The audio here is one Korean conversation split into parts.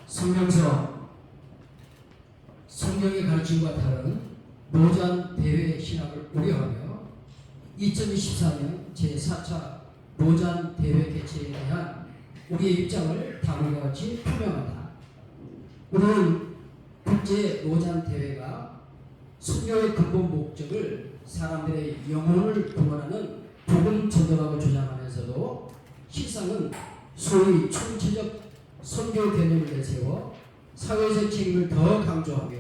성경서 성경의 가르침과 다른 로잔 대회 신학을 우려하며 2024년 제4차 로잔 대회 개최에 대한 우리의 입장을 다음과 같이 표명한다. 우리는 국제 로잔 대회가 순교의 근본 목적을 사람들의 영혼을 구원하는 복음 전도라고 주장하면서도 실상은 소위 총체적 선교 개념을 내세워 사회적 책임을 더 강조하며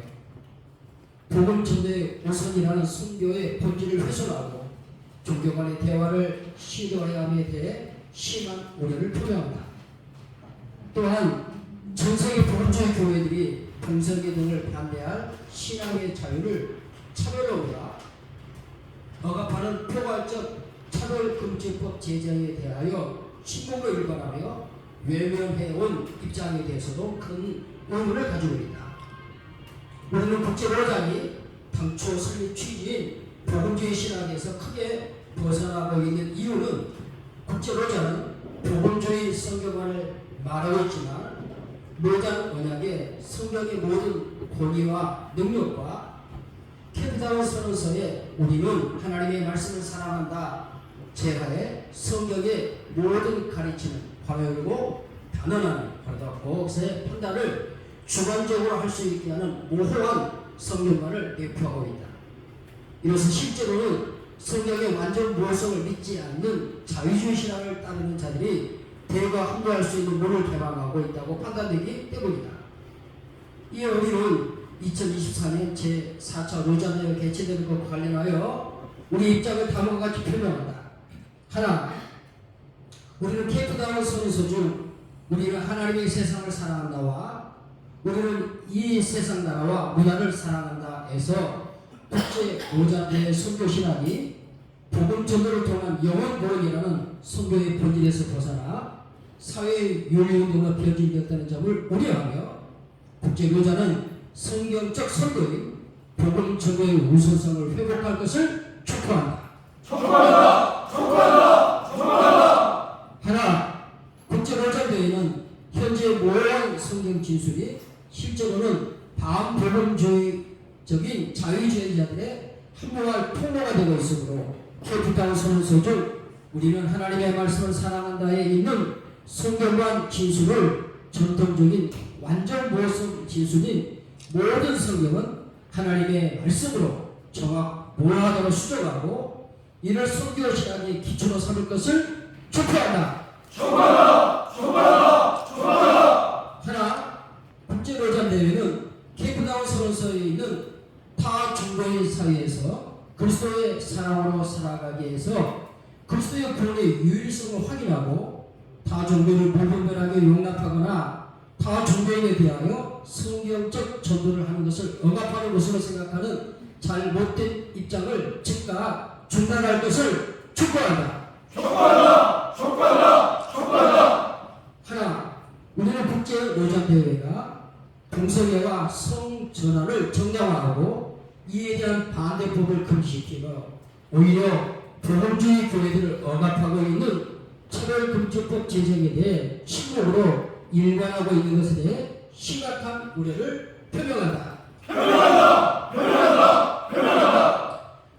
복음 전도의 우선이라는 선교의 본질을 훼손하고 종교 간의 대화를 시도해야 함에 대해 심한 우려를 표명한다. 또한 전세계 복음주의 교회들이 동성애 등을 반대할 신앙의 자유를 차별로보다 억압하는 포괄적 차별금지법 제정에 대하여 침묵을 일관하며 외면해온 입장에 대해서도 큰 의문을 가지고 있다. 우리는 국제로장이 당초 설립 취지인 복음주의 신학에서 크게 벗어나고 있는 이유는 국제로장은 복음주의 성경관을 말하고 있지만 로잔 언약의 성경의 모든 권위와 능력과 케이프타운 선언서에 우리는 하나님의 말씀을 사랑한다 제하에 성경의 모든 가르치는 과열이고 단언한 거기서의 판단을 주관적으로 할 수 있게 하는 모호한 성경관을 내포하고 있다. 이로써 실제로는 성경의 완전 모성을 믿지 않는 자유주의 신앙을 따르는 자들이 대거 함구할 수 있는 문을 개방하고 있다고 판단되기 때문이다. 이에 우리는 2024년 제4차 로잔 대회 개최되는 것과 관련하여 우리 입장을 다음과 같이 표명한다. 하나, 우리는 케이프타운 선언서 중 우리는 하나님의 세상을 사랑한다와 우리는 이 세상 나라와 문화를 사랑한다에서 국제 로잔 대회 선교 신학이 복음 전도를 통한 영원 구원이라는 선교의 본질에서 벗어나 사회의 윤리운동으로 변질되었다는 점을 우려하며 국제 로잔은 성경적 선도인 복음 전도의 우선성을 회복할 것을 촉구한다. 하나, 국제 로잔 대회는 현재 모호한 성경 진술이 실제로는 반복음주의적인 자유주의자들의 한모할 통로가 되고 있으므로 케이프타운 선언서 중 우리는 하나님의 말씀을 사랑한다에 있는 성경관 진술을 전통적인 완전 모성 진술인 모든 성경은 하나님의 말씀으로 정확 모호하다고 수정하고 이를 선교 신학의 기초로 삼을 것을 촉구한다. 하나, 국제 로잔 대회는 케이프타운 선언서에 있는 타 종교의 사회에서 그리스도의 사랑으로 살아가기 위해서 그리스도의 구원의 유일성을 확인하고 타 종교를 무분별하게 용납하거나 타 종교인에 대하여 성경적 전도를 하는 것을 억압하는 것으로 생각하는 잘못된 입장을 즉각 중단할 것을 촉구한다. 하나, 우리는 국제 로잔 대회가 동성애와 성전환을 정당화하고 이에 대한 반대법을 금지시키며 오히려 복음주의 교회들을 억압하고 있는 차별금지법 제정에 대해 침묵으로 일관하고 있는 것에 대해 심각한 우려를 표명한다.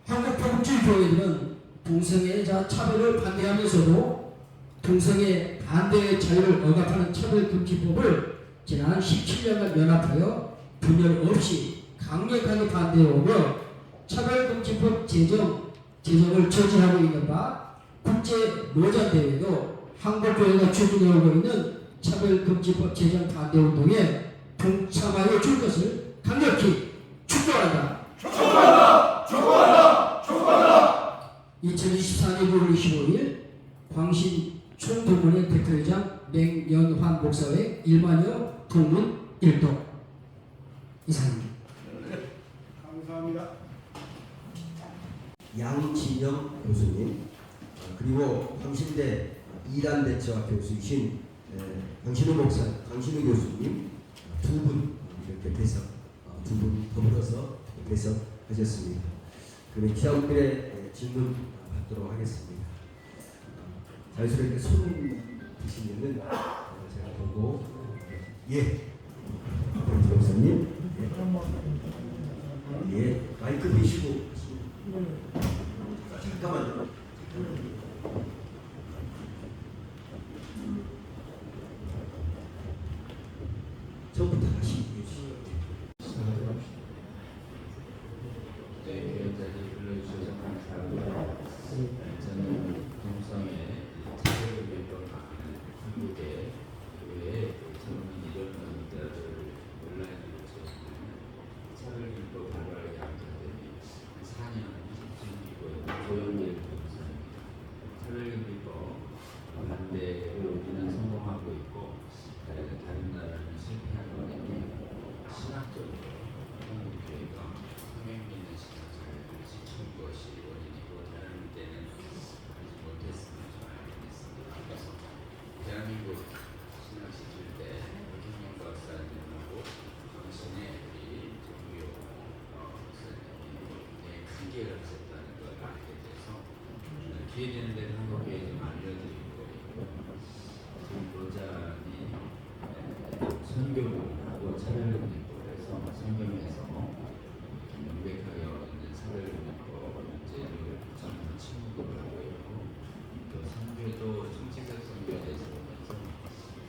한국 복음주의 교회들은 동성애자 차별을 반대하면서도 동성애 반대의 자유를 억압하는 차별금지법을 지난 17년간 연합하여 분열 없이 강력하게 반대해오며 차별금지법 제정을 저지하고 있는 바 국제 로잔 대회도 한국교회가 추진해오고 있는 차별금지법 제정 반대운동에 동참하여 줄 것을 강력히 축구한다. 2024년 6월 25일 광신 총동문회 대표회장 맹연환 목사의 일만여 동문 일동 이상입니다. 감사합니다. 양진영 교수님 그리고 광신대 이단대처 교수이신 강신우 목사, 강신우 교수님 두 분 이렇게 배석 두 분 더불어서 배석하셨습니다. 그러면 기자분들의 질문 받도록 하겠습니다. 자연스럽게 손 드시면은 제가 보고 예, 박범주 목사님, 예, 마이크 대시고 잠깐만요. 처음부터 다시 얘기해 주시죠. 네, 교회자리 불러주셔서 감사하고요. 저는 동성애 차별을 위반하는 한국의 교회 젊은 이런 분들을 온라인으로 제시하는 차별일법 발발 양자들이 4년 집중이고요. 조영길 동성입니다. 차별일법 반대로 우리는 성공하고 있고 다른 나라는 실패하고 있는 신학적으로 한국 교회가 성경 있는 신앙생활을 지킨 것이 원인이고 다른 때는 하지 못했음을 좀 알게 됐습니다. 그래서 대한민국 신앙 시킬 때 김영 박사님하고 당신의 우리 정규 목사님이 굉장히 크게 하셨다는 걸 알게 돼서 기회 되는 데는 한국 교회 좀 알려드리고 지금 로잔이 선교하고 차별금융법에서 성경에서 명백하게 있는 차별금융법 문제를 저는 침묵을 하고 있고 또 선교도 정치적 선교에 대해서 보면서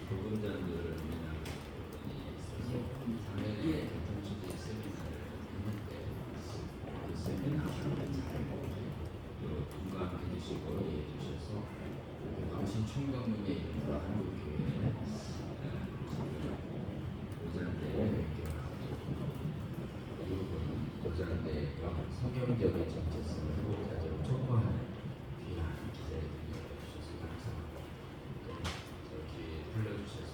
복음자들을 위한 부분이 있어서 작년에 교통주제 세미나를 했는데 그 세미나를 잘 공감해 주시고 이해해 주셔서 당신 총각문에 있는 한국 교회에 고장대와 성경적인 정체성을 회복하도록 촉구하는 귀한 기자들이 주셔서 감사합니다. 또 기회에 불러주셔서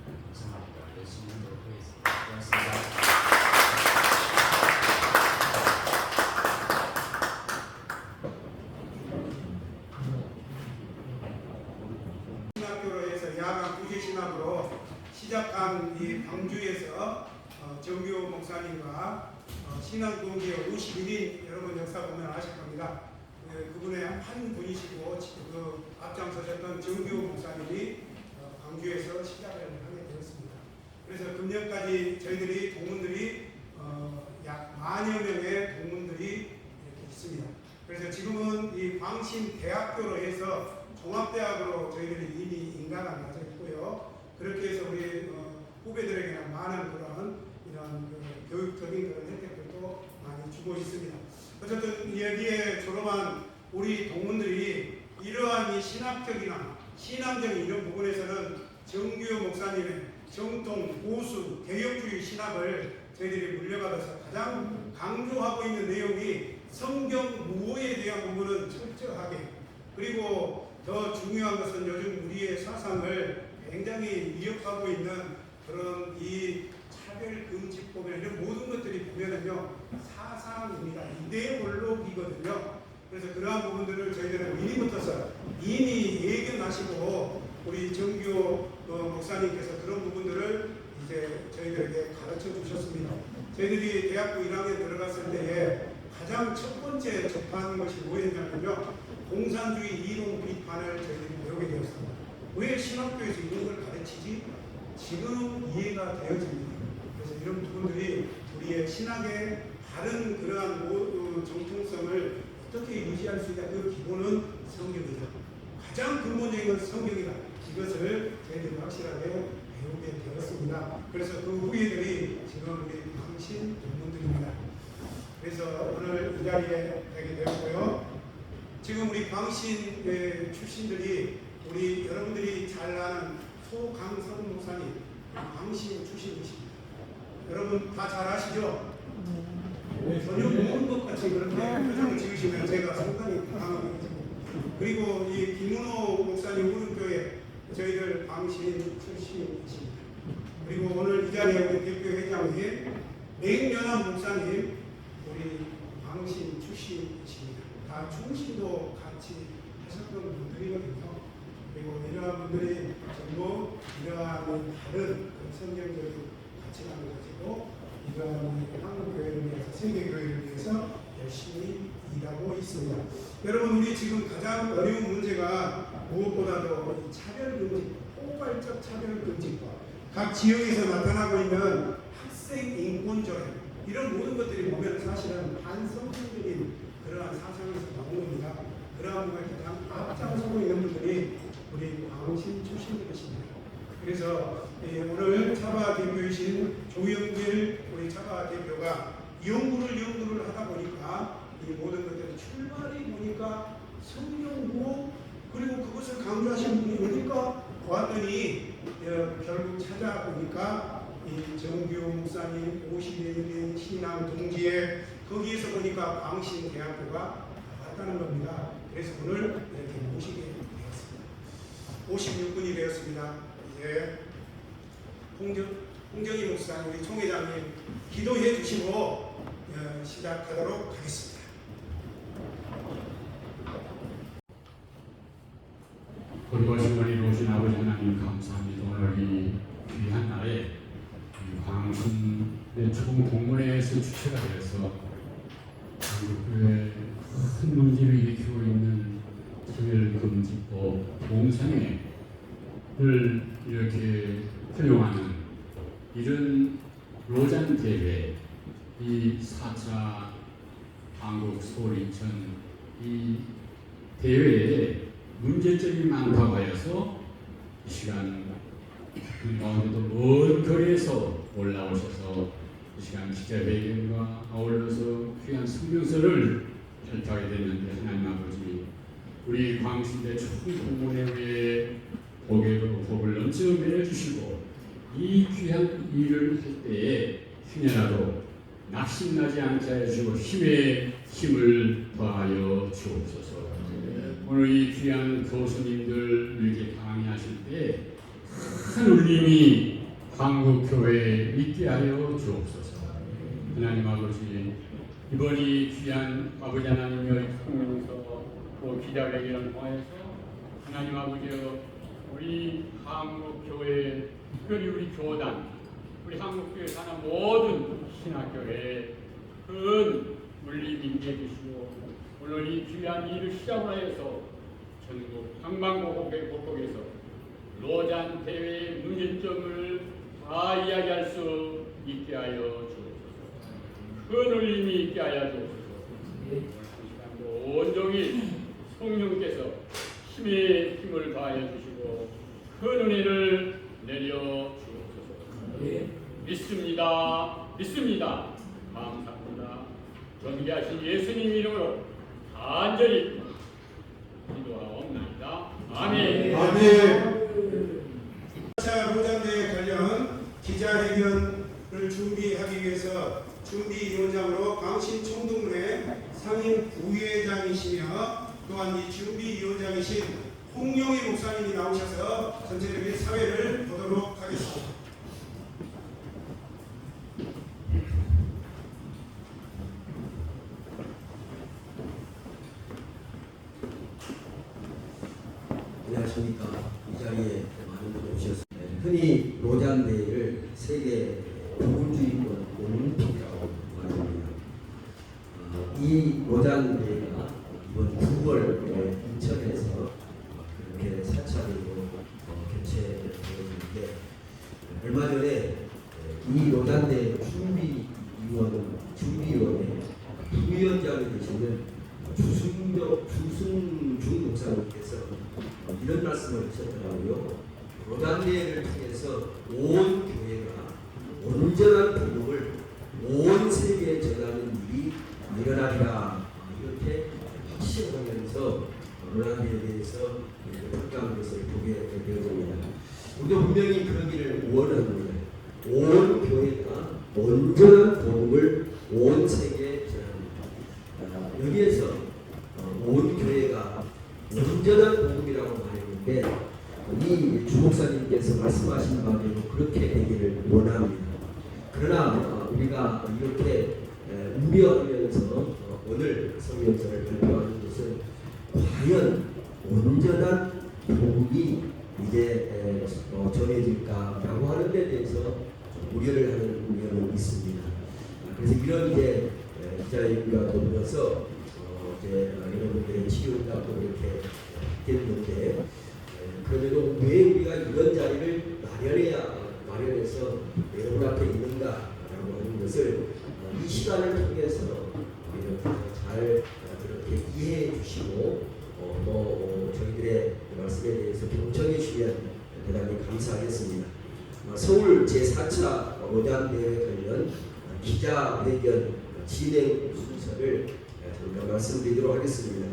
감사합니다. 열심히 하도록 하겠습니다. 고맙습니다. 신학교로 해서 야간 구제 신학으로 시작한 이 광주에서 정규 목사님과 신앙 동기의 51인 여러분 역사 보면 아실 겁니다. 그분의 한 분이시고 그 앞장서셨던 정규 목사님이 광주에서 시작을 하게 되었습니다. 그래서 금년까지 저희들이 동문들이 약 10,000여 명의 동문들이 이렇게 있습니다. 그래서 지금은 이 광신대학교로 해서 종합대학으로 저희들이 이미 인가가 나져 있고요. 그렇게 해서 우리 후배들에게는 많은 그런 이런 교육적인 그런 혜택들도 많이 주고 있습니다. 어쨌든 여기에 졸업한 우리 동문들이 이러한 이 신학적이나 신앙적인 이런 부분에서는 정규 목사님의 정통 보수 개혁주의 신학을 저희들이 물려받아서 가장 강조하고 있는 내용이 성경 무호에 대한 부분은 철저하게, 그리고 더 중요한 것은 요즘 우리의 사상을 굉장히 위협하고 있는 그런 이 차별금지법이나 이런 모든 것들이 보면은요 사상입니다. 이데올로기거든요. 그래서 그러한 부분들을 저희들은 미리부터서 이미 예견하시고 우리 정규 목사님께서 그런 부분들을 이제 저희들에게 가르쳐 주셨습니다. 저희들이 대학교 1학년 들어갔을 때에 가장 첫 번째 접한 것이 뭐였냐면요, 공산주의 이론 비판을 저희들이 배우게 되었습니다. 왜 신학교에서 이런 걸 가르치지? 지금 이해가 되어집니다. 그래서 이런 부분들이 우리의 신학의 다른 그러한 정통성을 어떻게 유지할 수 있냐, 그 기본은 성경이다. 가장 근본적인 건 성경이다. 이것을 저희들이 확실하게 배우게 되었습니다. 그래서 그 후예들이 지금 우리 광신 동문들입니다. 그래서 오늘 이 자리에 되게 되었고요. 지금 우리 광신 출신들이 우리 여러분들이 잘 아는 소강성 목사님 광신 출신이십니다. 여러분 다 잘 아시죠? 전혀 모르는 것 같이 그렇게 표정을 지으시면 제가 상당히 당황합니다. 그리고 이 김은호 목사님 우른교회 저희들 광신 출신이십니다. 그리고 오늘 이 자리에 우리 대표 회장님 맹연한 목사님 우리 광신 출신이십니다. 다 충신도 같이 하셨던 분들이거든요. 그리고 이러한 분들이 전부 이러한 다른 성경적인 가치관을 가지고 이러한 한국 교회를 위해서 세계교회를 위해서 열심히 일하고 있습니다. 여러분, 우리 지금 가장 어려운 문제가 무엇보다도 이 차별금지, 포괄적 차별금지법, 각 지역에서 나타나고 있는 학생 인권 조례, 이런 모든 것들이 보면 사실은 반성적인 그러한 사상에서 나온 겁니다. 그러한 것을 가장 앞장서고 있는 분들이 우리 광신 출신들이십니다. 그래서 오늘 차바 대표이신 조영길 우리 차바 대표가 연구를 하다 보니까 이 모든 것들이 출발이 보니까 성령구, 그리고 그것을 강조하신 분이 어딜까 보았더니 결국 찾아보니까 이 정규 목사님 50여 년 신앙 동지에 거기에서 보니까 광신대학교가 나왔다는 겁니다. 그래서 오늘 이렇게 모시게 되었습니다. 56분이 되었습니다. 이제 홍정희 목사님, 우리 총회장님 기도해 주시고 시작하도록 하겠습니다. 거룩하신 머리로 오신 아버지 하나님 감사합니다. 오늘 이 귀한 날에 이 광신의 총동문회에서 주체가 되어서 한국교회 큰 문제를 일으키고 있는 차별금지법 봉상회를 이렇게 활용하는 이런 로잔 대회, 이 4차 한국 서울 인천 이 대회에 문제점이 많다고 하여서 이 시간 그 가운데도 먼 거리에서 올라오셔서 이 시간 기자회견과 아울러서 귀한 성명서를 발표하게 됐는데, 하나님 아버지 우리 광신대 총동문회에 복을 넘치게 내려주시고 이 귀한 일을 할 때에 희년하도 낙심나지 않게 해주시고 힘을 더하여 주옵소서. 오늘 이 귀한 교수님들 이렇게 강의하실 때 큰 울림이 한국교회에 있게 하여 주옵소서. 하나님 아버지, 이번 이 귀한 아버지 하나님의 성명서 또 기자회견을 통해서 하나님 아버지여 우리 한국교회, 특별히 우리 교단, 우리 한국교회 사는 모든 신학교에 큰 울림이 있게 해주시고 오늘 이 귀한 일을 시작으로 해서 전국 방방곡곡에서 로잔 대회의 문제점을 다 이야기할 수 있게 하여 주옵소서. 큰 울림이 있게 하여 주옵소서. 온종일 성령께서 힘을 더하여 주시고 큰 은혜를 내려 주옵소서. 믿습니다. 감사합니다. 존귀하신 예수님 이름으로 간절히 기도하옵나이다. 아멘. 아멘. 4차 로잔대회 관련 기자회견을 준비하기 위해서 준비위원장으로 광신 총동문회 상임 부회장이시며 또한 이 준비위원장이신 홍영희 목사님이 나오셔서 전체적인 사회를 보도록 하겠습니다. 안녕하십니까. 이 자리에 많은 분이 오셨습니다. 흔히 로잔 대회를 세계 부분주의권 올림픽이라고 말합니다. 이 로잔 대회가 이번 9월 인천에서 그렇게 4차례로 개최되었는데, 얼마 전에 이 로잔 대회 준비위원회 부위원장이 되시는 주승중 목사님께서 이런 말씀을 하셨더라고요. 로잔대회를 통해서 온 교회가 온전한 복음을 온 세계에 전하는 일이 일어나리라, 이렇게 확신하면서 로잔대회에 대해서 평가한 것을 보게 되었습니다. 우리가 분명히 그러기를 원합니다. 온 교회가 온전한 복음을 온 세계에 전합니다. 여기에서 온 교회가 온전한 복음이라고 말했는데, 이 주목사님께서 말씀하신 바대로 그렇게 되기를 원합니다. 그러나 우리가 이렇게 우려하면서 오늘 성경서를 발표하는 것은 과연 온전한 복음이 이제 전해질까라고 하는 데 대해서 우려를 하는 우려는 있습니다. 그래서 이런 이제 기자님과 더불어서 여러분들의 치료다고 이렇게 했는데 그럼에도 왜 우리가 이런 자리를 마련해서 여러분 앞에 있는가라고 하는 것을 이 시간을 통해서 잘 그렇게 이해해 주시고 또 저희들의 말씀에 대해서 경청해 주시면 대단히 감사하겠습니다. 서울 제4차 로잔대회 관련 기자회견 진행 순서를 저희가 말씀드리도록 하겠습니다.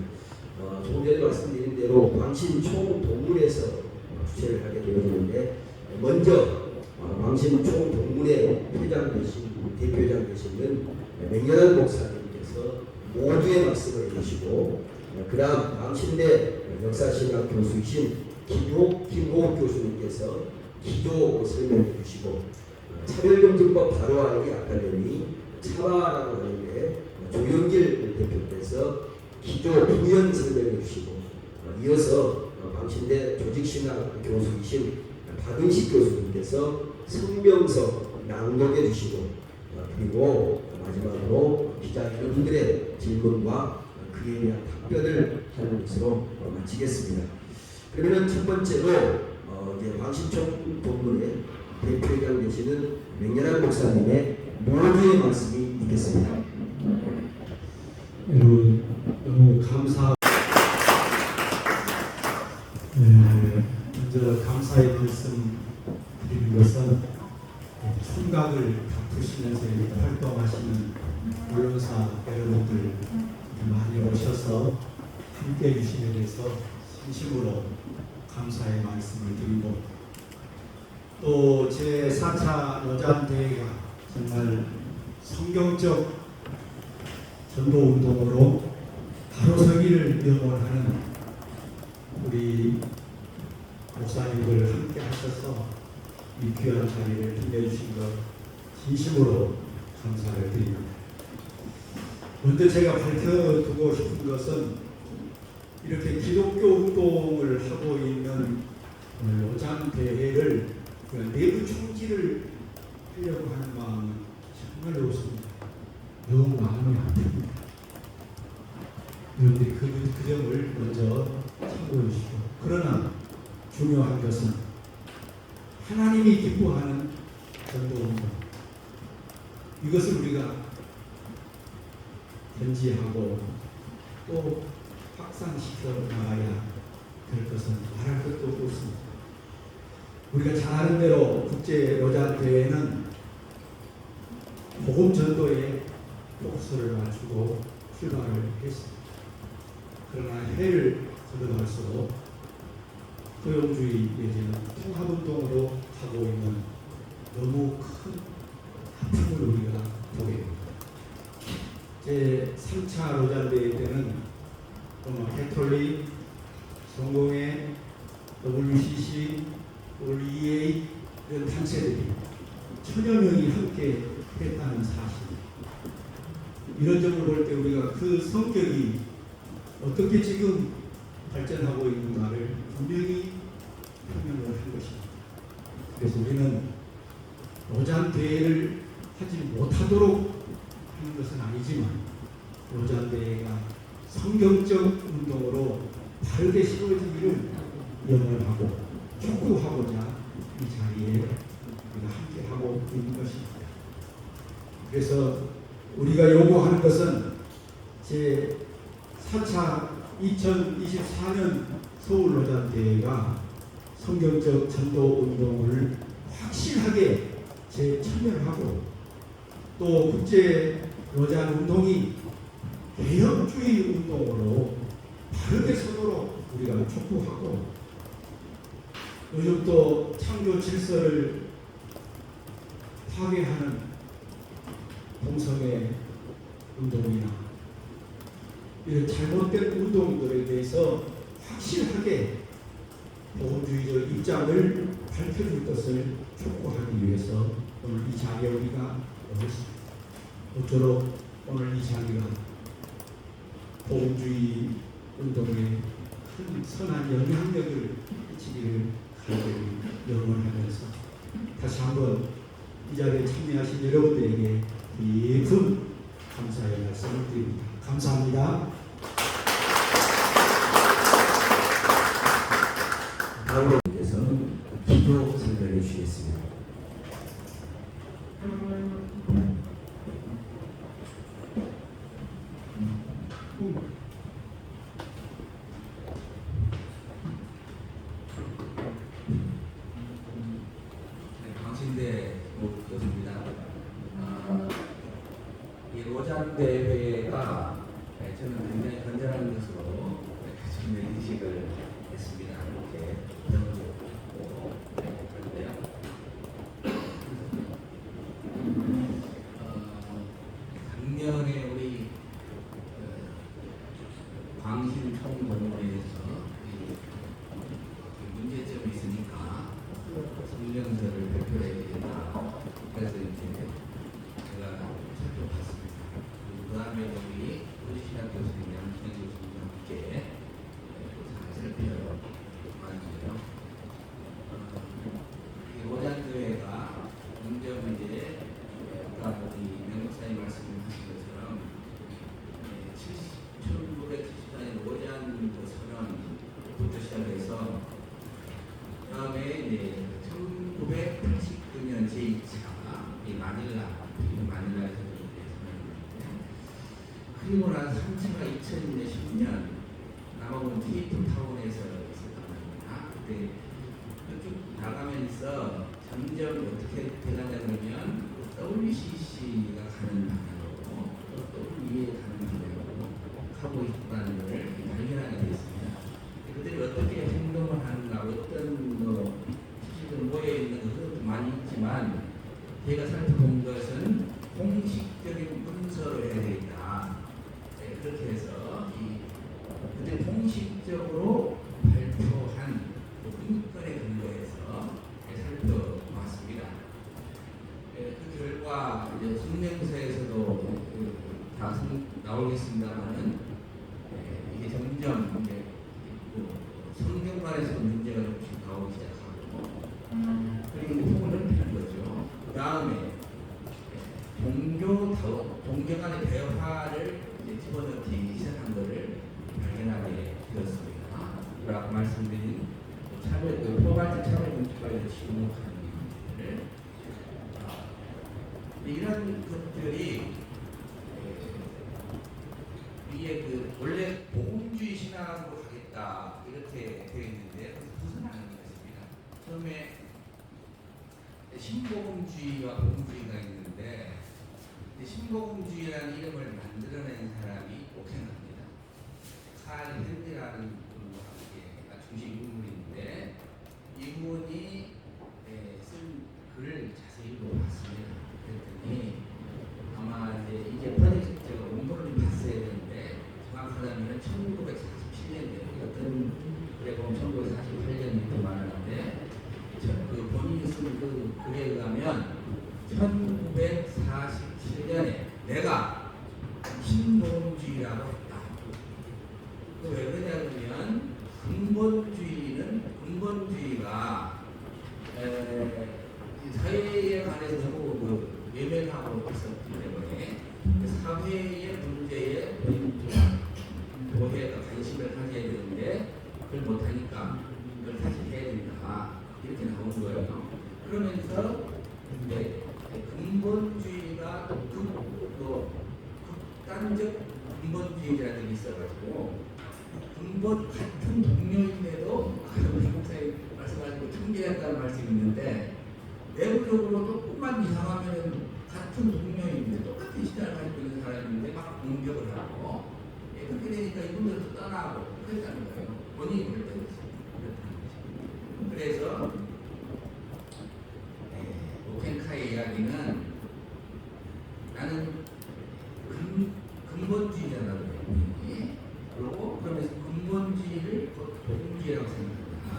조금 전에 말씀드린 대로 광신 총동문회에서 주최를 하게 되었는데 먼저 광신 총동문회 대표장 되시는 맹렬한 목사님께서 모두의 말씀을 해주시고 그 다음 광신대 역사신학 교수이신 김호욱 교수님께서 기도 설명해 주시고 차별금지법 바로알기 아카데미 차바라고 하는데 조영길 대표께서 기도 부연 설명해 주시고 이어서 광신대 조직신학 교수이신 박은식 교수님께서 성명서 낭독해 주시고 그리고 마지막으로 기자 여러분들의 질문과 그에 대한 답변을 하는 것으로 마치겠습니다. 그러면 첫 번째로 이제 광신총 본문의 대표장 되시는 맹렬한 목사님의 모두의 말씀이 있겠습니다. 여러분 너무 감사. 먼저 감사의 말씀 드리는 것은 총각을 갚으시면서 활동하시는 언론사 여러분들 많이 오셔서 함께 해주심에 대해서 진심으로 감사의 말씀을 드리고 또 제4차 로잔대회가 정말 성경적 전도운동으로 바로 서기를 염원하는 우리 목사님들 함께 하셔서 이 귀한 자리를 빛내주신 것 진심으로 감사를 드립니다. 먼저 제가 밝혀두고 싶은 것은 이렇게 기독교 운동을 하고 있는 로잔 대회를 내부 총질을 하려고 하는 마음은 정말 없습니다. 너무 마음이 아픕니다. 여러분들이 그 점을 먼저 참고해 주시고, 그러나 중요한 것은 하나님이 기뻐하는 전도운동, 이것을 우리가 견지하고 또 확산시켜 나가야 될 것은 말할 것도 없습니다. 우리가 잘 아는 대로 국제 로잔 대회는 복음 전도에 포커스를 맞추고 출발을 했습니다. 그러나 해를 거듭할수록 포용주의 내지는 통합운동으로 하고 있는 너무 큰 아픔을 우리가 보게 됩니다. 제3차 로잔 대회 때는 캐톨릭, 성공회, WCC, WEA 이런 단체들이 천여 명이 함께 했다는 사실입니다. 이런 점을 볼 때 우리가 그 성격이 어떻게 지금 발전하고 있는가를 분명히 표명을 한 것입니다. 그래서 우리는 로잔 대회를 하지 못하도록 하는 것은 아니지만 로잔 대회가 성경적 운동으로 바르게 세워지기를 염원하고 촉구하고자 이 자리에 우리가 함께 하고 있는 것입니다. 그래서 우리가 요구하는 것은 제4차 2024년 서울 로잔 대회가 성경적 전도 운동을 확실하게 재천멸하고 또 국제 로잔 운동이 개혁주의 운동으로 바르게 서도록 우리가 촉구하고, 요즘 또 창조 질서를 파괴하는 동성애 운동이나 이런 잘못된 운동들에 대해서 확실하게 복음주의적 입장을 밝혀줄 것을 촉구하기 위해서 오늘 이 자리에 우리가 오셨습니다. 모쪼록 오늘 이 자리가 복음주의 운동에 큰 선한 영향력을 끼치기를 간절히 염원하면서 다시 한번 이 자리에 참여하신 여러분들에게 깊은 감사의 말씀을 드립니다. 감사합니다. 다음으로 께서 기도 설명해 주시겠습니다. 강신대 교수입니다. 이 로잔 대회가 저는 굉장히 건전한 것으로 교수님의 인식을 했습니다. 이렇게 배우고 그런데요. 작년에 우리 광신 총동원회에서 문제점이 있으니까 성명서를 발표해야 되겠다. 그래서 이제 제가 살펴봤습니다. 그 다음에 우리 우리신학 교수님, 양신학 교수님과 함께 잘 살펴봤는데요. 이 로잔교회가 문제는 이제 아까 우리 명목사님 말씀하신 것처럼 1974년 로잔 선언부터 시작해서 그다음에 이제 1989년 제2차 이 마닐라에서 그리고 난 3차가 2010년 남아공 케이프타운에서 있었단 말입니다. 그때 쭉 나가면서 점점 어떻게 돼가냐면 WCC가 가는 방향으로 WE에 가는 방향으로 가고 있다는 것을 발견하게 됐습니다. 그들이 어떻게 행동을 하는가, 어떤 시식을 모여 있는 것도 많이 있지만 제가 살펴본 것은 공식적인 문서를 해야 되겠다. 그렇게 해서 그들 공식적으로 발표한 문건에 근거해서 살펴봤습니다. 그 결과 성명서에서도 다 나오겠습니다만은 이게 점점 이제 성경관에서 문제가 조금씩 나오기 시작하고 그리고 통을 넓히는 거죠. 그 다음에 동교 간의 대화를 이제 집어넣기 시작한 것을 발견하게 되었습니다. 아까 말씀드린 포괄적 차별 문제까지 지목하는 문제들 이런 것들이 이게 원래 복음주의 신학으로 가겠다 이렇게 되어 있는데 벗어나는 게 있습니다. 처음에 신복음주의와 복음주의가 있는데 신복음주의라는 이름을 만들어낸 사람이 오켄합니다. 칼 헨리라는 분과 함께 중심 인물인데 이분이 쓴 글을 자세히 읽어봤습니다. 그랬더니 아마 이제 제가 원본을 봤어야 되는데 정확하다면 1947년에 어떤 글에 보면 1948년부터 말하는데 그 본인이 쓴 그 글에 의하면 1947년에 내가 신복음주의라고 했다. 왜 그러냐면 근본주의가 사회에 관해서 너무 외면하고 있었기 때문에 사회의 문제에 교회가 관심을 가져야 되는데 그걸 못하니까 이걸 다시 해야 된다 이렇게 나온 거예요. 그러면서 이제 근본주의가 극단적 근본주의자들이 있어가지고 같은 동료인데도 우리 목사님 말씀하시고 통제한다는 말씀이 있는데 내부적으로 조금만 이상하면 같은 동료인데 똑같은 시장을 가지고 있는 사람인데 막 공격을 하고 그렇게 되니까 이분들도 떠나고 그랬다는 거예요. 본인이 그럴 때는 그래서 오켄카의 이야기는 나는 근본주의자라고 해요. 그리고 그러면서 근본주의를 복음주의라고 생각한다.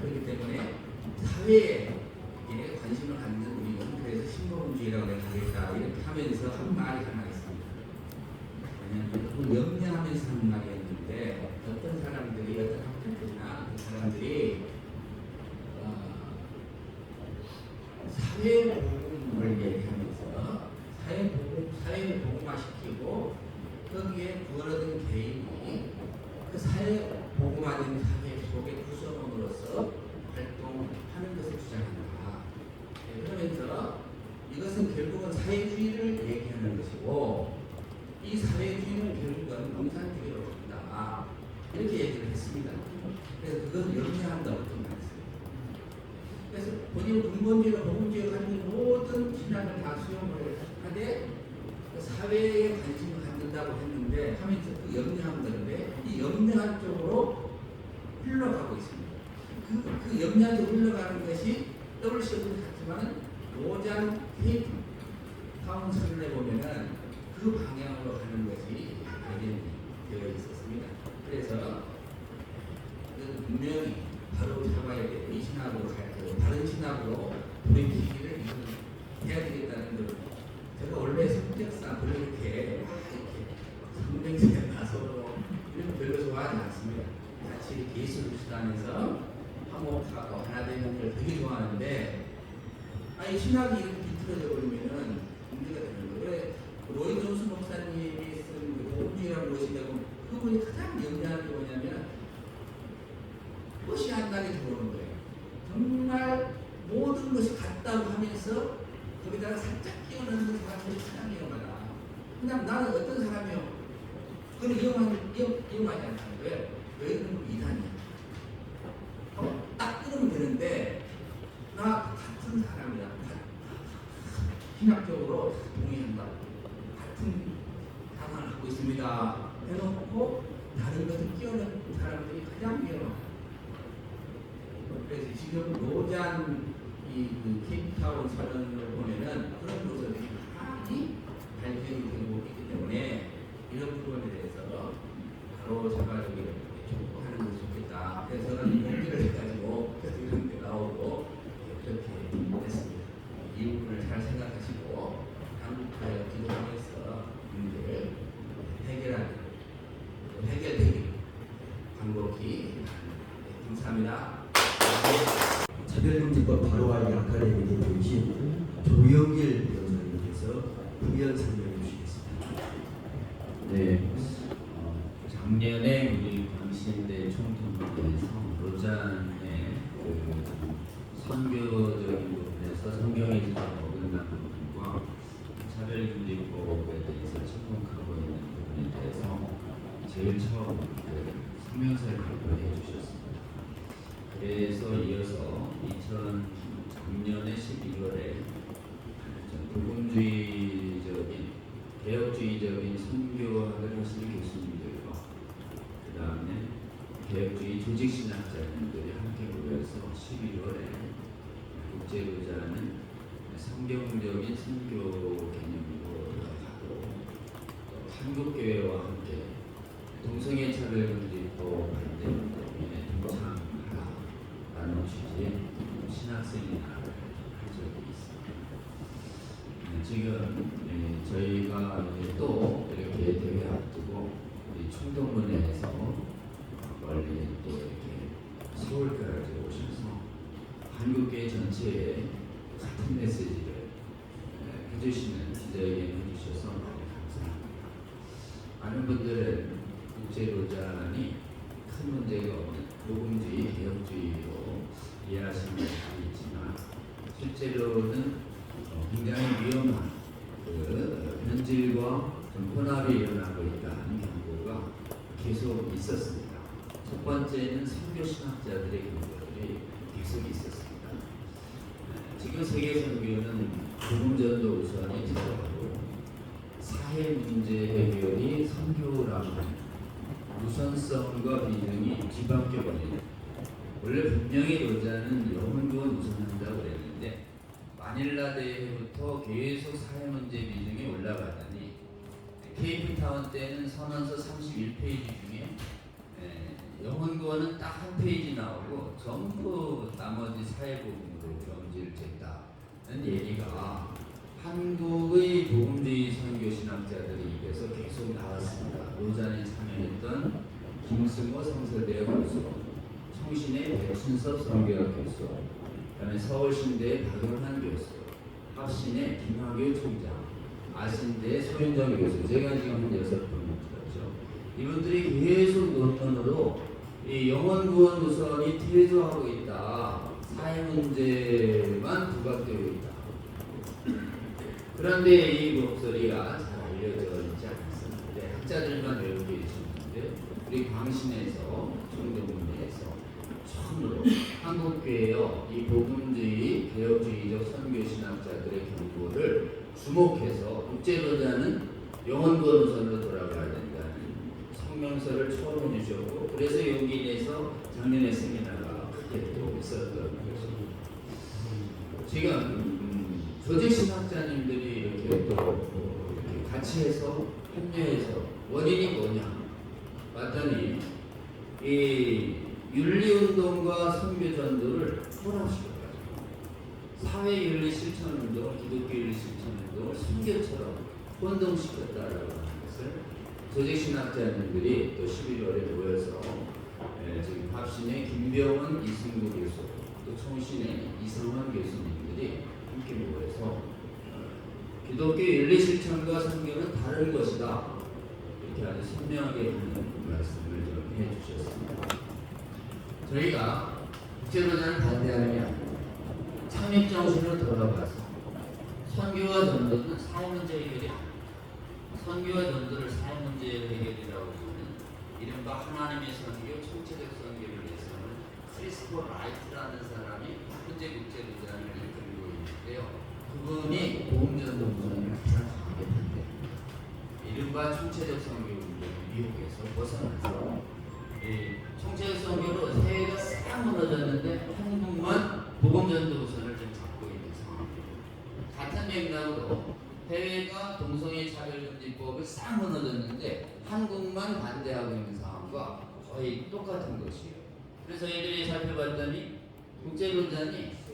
그렇기 때문에 사회에 관심을 갖는 우리는 그래서 신복음주의라고 생각하겠다 이렇게 하면서 한 말이 하나 있습니다. 왜냐하면 그걸 염려하면서 한 말이었는데 어떤 사람들이 어떤 학교들이나 그 사람들이 사회복음을 얘기하면서 사회복음화 이것은 결국은 사회주의를 얘기하는 것이고 이 사회주의는 결국은 공산주의로 간다. 이렇게 얘기를 했습니다. 그래서 그건 염려한다고 좀 말했어요. 그래서 본인 근본주의나 복음주의에 가진 모든 신앙을 다 수용을 하되 사회에 관심을 갖는다고 했는데 하면서 그 염려한다는데 이 염려한 쪽으로 흘러가고 있습니다. 그 염려한 쪽으로 흘러가는 것이 WCO도 같지만 로잔 케이프 타운선을 해보면은 그 방향으로 가는 것이 발견되어 있었습니다. 그래서 분명히 바로 잡아야 되고 이 신학으로 가야 되고 다른 신학으로 돌이키기를 해야 되겠다는 걸 제가 원래 성격상 그렇게 성명세에 나서로 이런 거 별로 좋아하지 않습니다. 같이 예술 수단에서 화목하고 하나 되는 걸 되게 좋아하는데 아니 신학이 이렇게 비틀어져 버리면은 문제가 되는 거예요. 왜 로이 존스 목사님이 쓴 복음주의라는 것이 되고 그분이 가장 염려하는 게 뭐냐면 것이 한다게 들어오는 거예요. 정말 모든 것이 같다고 하면서 거기다가 살짝 끼워넣는 사람들이 신앙이에요. 그냥 나는 어떤 사람이요? 그걸 이용하지 않는 거예요. 너희는 이단이야. 딱 끊으면 되는데 나 같은 사람이야. 신학적으로 동의한다. 같은 사상을 갖고 있습니다. 해놓고 다른 것을 끼워넣는 사람들이 가장 위험합니다. 그래서 지금 로잔 그 케이프타운 선언을 보면은 그런 요소들이 많이 발견이 되고 있기 때문에 이런 부분에 대해서 바로 잡아주기를 하는 것이 좋겠다. 그래서 저는 용기를 해가지고 이런 게 나오고 그렇게 했습니다. 이 부분을 잘 생각하시고 한국과의 기도하면서 문제를 해결되기 간곡히 감사합니다. 차별금지법 바로와 약관에 대해신 조영길 변호사님께서 부연 설명해 주시겠습니다. 네, 작년에 우리 광신대 총통부에서 로잔의 그 선교적인 부분에서 성경에 있는 어긋난 부분과 차별금지법에 대해서 침묵하고 있는 부분에 대해서 제일 처음 성명서를 발표해 주셨습니다. 그래서 이어서 작년에 11월에 복음주의적인 개혁주의적인 선교학을 하시는 교수님들과 그 다음에 개혁주의 조직신학자님들이 함께 모여서 11월에 국제로자는 성경적인 선교 개념으로 하고 한국교회와 함께 동성애 차별금지법 반대운동에 동참하라는 취지의 신학세미나를 한 적이 있습니다. 지금 저희가 또 이렇게 대회 앞두고 총동문회에서 멀리 또 이렇게 서울까지 오셔서 한국교회 전체에 같은 메시지를 해주시는 기자회견을 해주셔서 감사합니다. 많은 분들은 국제로잔이 큰 문제가 없는 복음주의, 개혁주의로 이해하시는 분이 있지만 실제로는 굉장히 위험한 변질과 혼합이 일어나고 있다는 경고가 계속 있었습니다. 첫 번째는 선교신학자들의 경고들이 계속 있었습니다. 지금 세계 선교는 복음전도 우선이 들어가고 사회 문제 해결이 선교라고 하는 우선성과 비중이 뒤바뀌어 버리는. 원래 분명히 로잔은 영혼구원 우선한다고 그랬는데 마닐라 대회부터 계속 사회 문제 비중이 올라가더니 케이프타운 때는 선언서 31페이지 중에 영혼구원은 딱 한 페이지 나오고 전부 나머지 사회복음으로 경질됐다는 얘기가 한국의 복음주의 선교 신학자들의 입에서 계속 나왔습니다. 로잔에 참여했던 김승호 성서대 교수, 성신의 백순섭 선교학 교수, 그다음에 서울신대의 박영환 교수, 합신의 김학효 총장, 아신대의 소윤정 교수, 제가 지금 한 6분 들었죠. 이분들이 계속 논문으로 이 영혼구원 우선이 퇴조하고 있다, 사회 문제만 부각되고 있다, 그런데 이 목소리가 잘 알려져 있지 않습니다. 학자들만 외우고 계시는데 우리 광신에서 청동문에서 처음으로 한국교회여 이 복음주의 개혁주의적 선교신학자들의 경고를 주목해서 국제로자는 영원권우선으로 돌아가야 된다는 성명서를 처음 주셨고, 그래서 용기 내서 작년에 세미나가 크게 또 있었던 것입니다. 지금 조직신학자님들이 이렇게 또 이렇게 같이 해서 협력해서 원인이 뭐냐 봤더니 이 윤리운동과 선교전도를 혼합시켜가지고 사회윤리 실천운동, 기독교윤리 실천운동을 선교처럼 혼동시켰다라고 하는 것을 조직신학자님들이 또 11월에 모여서 지금 합신의 김병원, 이승구 교수, 또 총신의 이성환 교수님들이 함께 모여서 기독교 윤리 실천과 선교는 다른 것이다, 이렇게 아주 선명하게 하는 말씀을 좀 해주셨습니다. 저희가 국제로자는 반대하는 게 아니고 창립 정신으로 돌아가서 선교와 전도는 사회 문제 해결이 아닙니다. 선교와 전도를 사회 문제 해결이라고 하는 이른바 하나님의 선교, 총체적 선교를 위해서는 크리스토 라이트라는 사람이 현재 국제로자를 이끌고 있는데요. 그분이 보험전도 운동을 가장 강하게 반대합니다. 이른바 총체적 선교 운동을 미혹에서 벗어나서 총체적 선교로 세계가 싹 무너졌는데 한국만 보험전도 우선을 좀 잡고 있는 상황입니다. 같은 맥락으로 해외가 동성애 차별금지법을 싹 무너졌는데 한국만 반대하고 있는 상황과 거의 똑같은 것이에요. 그래서 이들이 살펴봤더니 국제론단이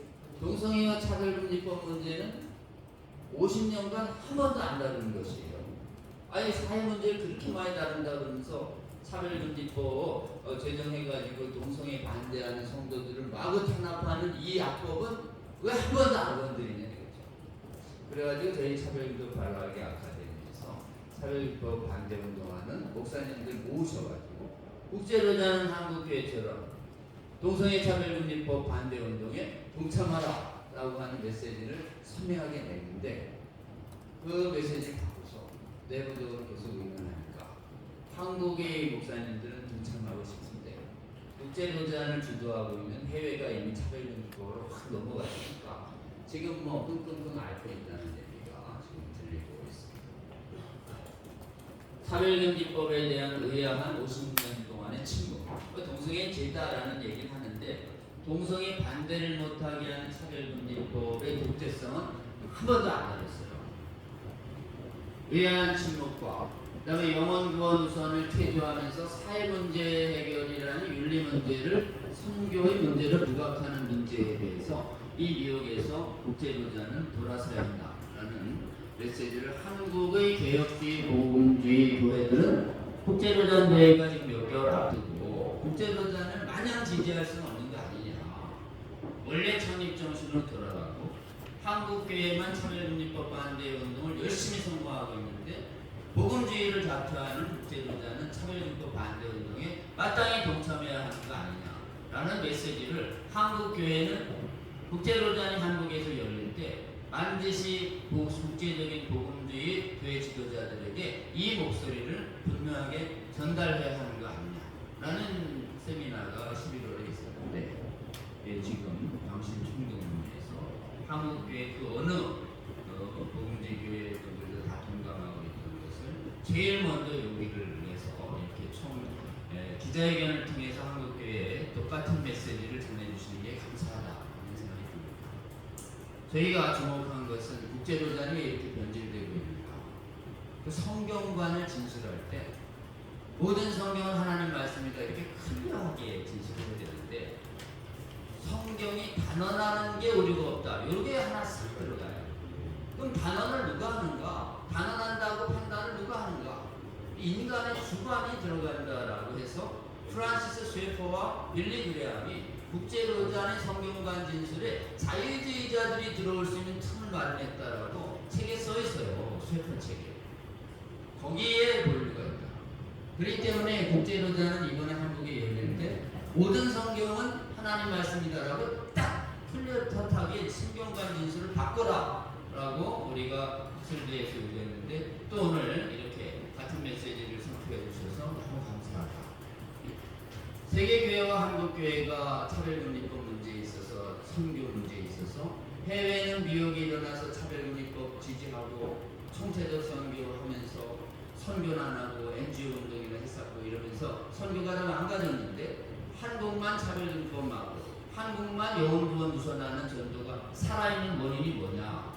동성애와 차별금지법 문제는 50년간 한 번도 안 다루는 것이에요. 아니 사회 문제를 그렇게 많이 다룬다 그러면서 차별금지법 제정해가지고 동성애 반대하는 성도들을 마구 탄압하는 이 악법은 왜 한 번도 안 건드리냐 이거죠. 그래가지고 저희 차별금지법 발라하게 아카데미에서 차별금지법 반대 운동하는 목사님들 모으셔가지고 국제로자는 한국교회처럼 동성애 차별금지법 반대 운동에 동참하라 라고 하는 메시지를 선명하게 냈는데 그 메시지를 받고서 내부적으로 계속 응원하니까 한국의 목사님들은 동참하고 싶은데 국제로자를 주도하고 있는 해외가 이미 차별금지법으로 확 넘어갔으니까 지금 뭐 끙끙끙 앓고 있다는 얘기가 지금 들리고 있습니다. 차별금지법에 대한 의아한 50년 동안의 침묵, 동성애 죄다라는 얘기를 하는데 동성애 반대를 못하게 하는 차별금지법의 독재성은 한 번도 안 다뤘어요. 의아한 침묵과 그다음에 영원구원 우선을 퇴조하면서 사회 문제 해결이라는 윤리 문제를 선교의 문제로 부각하는 문제에 대해서 이 미혹에서 국제로자는 돌아서야 한다라는 메시지를 한국의 개혁주의 복음주의 교회들은 국제로자 대회가 지금 몇 개월 앞두고 국제로자를 마냥 지지할 수는 없는 거 아니냐. 원래 창립 정신으로 돌아가고 한국교회만 차별금지법 반대 운동을 열심히 선거하고 있는데 복음주의를 자처하는 국제로자는 차별금지법 반대 운동에 마땅히 동참해야 하는 거 아니냐라는 메시지를 한국교회는 국제로자니 한국에서 열릴 때 반드시 국제적인 복음주의 교회 지도자들에게 이 목소리를 분명하게 전달해야 하는 거 아니냐라는 세미나가 11월에 있었는데 지금 당신 총동문회에서 한국교회 그 어느 복음주의 교회들도 다 동감하고 있는 것을 제일 먼저 여기를 위해서 이렇게 기자회견을 통해서 한국교회에 똑같은 메시지를 전해주시는 게 감사하다는 생각이 듭니다. 저희가 주목한 것은 국제로자는 왜 이렇게 변질되고 있는가? 그 성경관을 진술할 때 모든 성경은 하나님 말씀이다 이렇게 클리어하게 진술해야 되는데 성경이 단언하는 게 오류가 없다. 이게 하나 싹 들어가요. 그럼 단언을 누가 하는가? 단언한다고 판단을 누가 하는가? 인간의 주관이 들어간다라고 해서 프란시스 쉐퍼와 빌리 그레함이 국제로자의 성경관 진술에 자유주의자들이 들어올 수 있는 틈을 마련했다라고 책에 써 있어요. 쉐퍼 책에. 거기에 본류가 있다. 그렇기 때문에 국제로자는 이번에 한국에 열리는데 모든 성경은 하나님 말씀이다라고 딱 뚜렷하게 성경관 진술을 바꿔라 라고 우리가 설교에서 읽었는데 또 오늘 이렇게 같은 메시지를 선포해 주셔서 너무 감사합니다. 세계교회와 한국교회가 차별금리법 문제에 있어서 선교 문제에 있어서 해외는 미혹이 일어나서 차별금리법 지지하고 총체적 선교하면서 선교는 안 하고 NGO 운동이나 했었고 이러면서 선교가 다 망가졌는데 한국만 차별금리법 막고 한국만 영혼구원 누설하는 전도가 살아있는 원인이 뭐냐?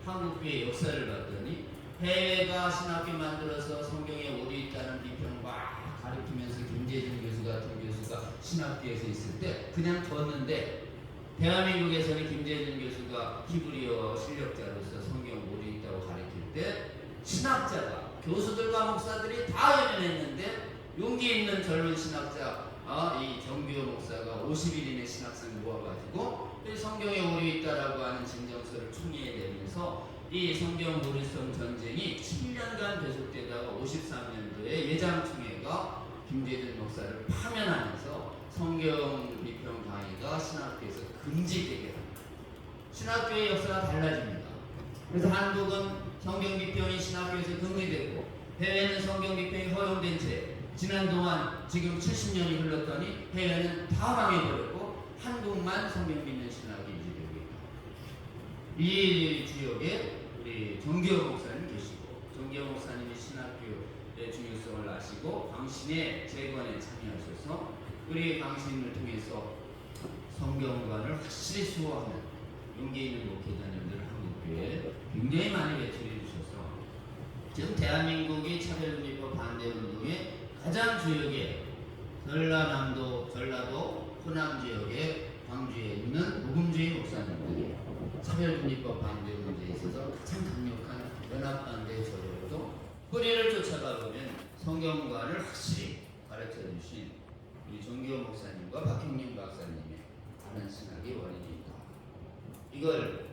한국교회 역사를 봤더니 해외가 신학교 만들어서 성경에 오류 있다는 비평 막 가르치면서 김재준 교수 같은 교수가 신학교에서 있을 때 그냥 뒀는데 대한민국에서는 김재준 교수가 히브리어 실력자로서 성경 오류 있다고 가르칠 때 신학자가 교수들과 목사들이 다 연연했는데 용기 있는 젊은 신학자 이 정규호 목사가 50일인의 신학생 모아가지고 성경에 오류 있다라고 하는 진정서를 총리해내면서 이 성경 오류성 전쟁이 7년간 계속되다가 53년도에 예장총회가 김재준 목사를 파면하면서 성경 비평 강의가 신학교에서 금지되게 합니다. 신학교의 역사가 달라집니다. 그래서 한국은 성경 비평이 신학교에서 금지되고 해외는 성경 비평이 허용된 채 지난 동안 지금 70년이 흘렀더니 해외는 다 망해버렸고 한국만 성경 믿는 신학이 유지되고 있다. 이 지역에 우리 정기호 목사님 계시고 정기호 목사님이 신학교의 중요성을 아시고 광신의 재건에 참여하셔서 우리 광신을 통해서 성경관을 확실히 수호하는 용기 있는 목회자님들 한국교회에 굉장히 많이 배출해 주셔서 지금 대한민국이 차별금리법 반대 운동에 가장 주역에 전라도 호남 지역에 광주에 있는 복음주의 목사님들이 차별금리법 반대 문제에 있어서 가장 강력한 연합반대 저력으로 뿌리를 쫓아가 보면 성경관을 확실히 가르쳐 주신 우리 정기호 목사님과 박형림 박사님의 다른 신학의 원인이다. 이걸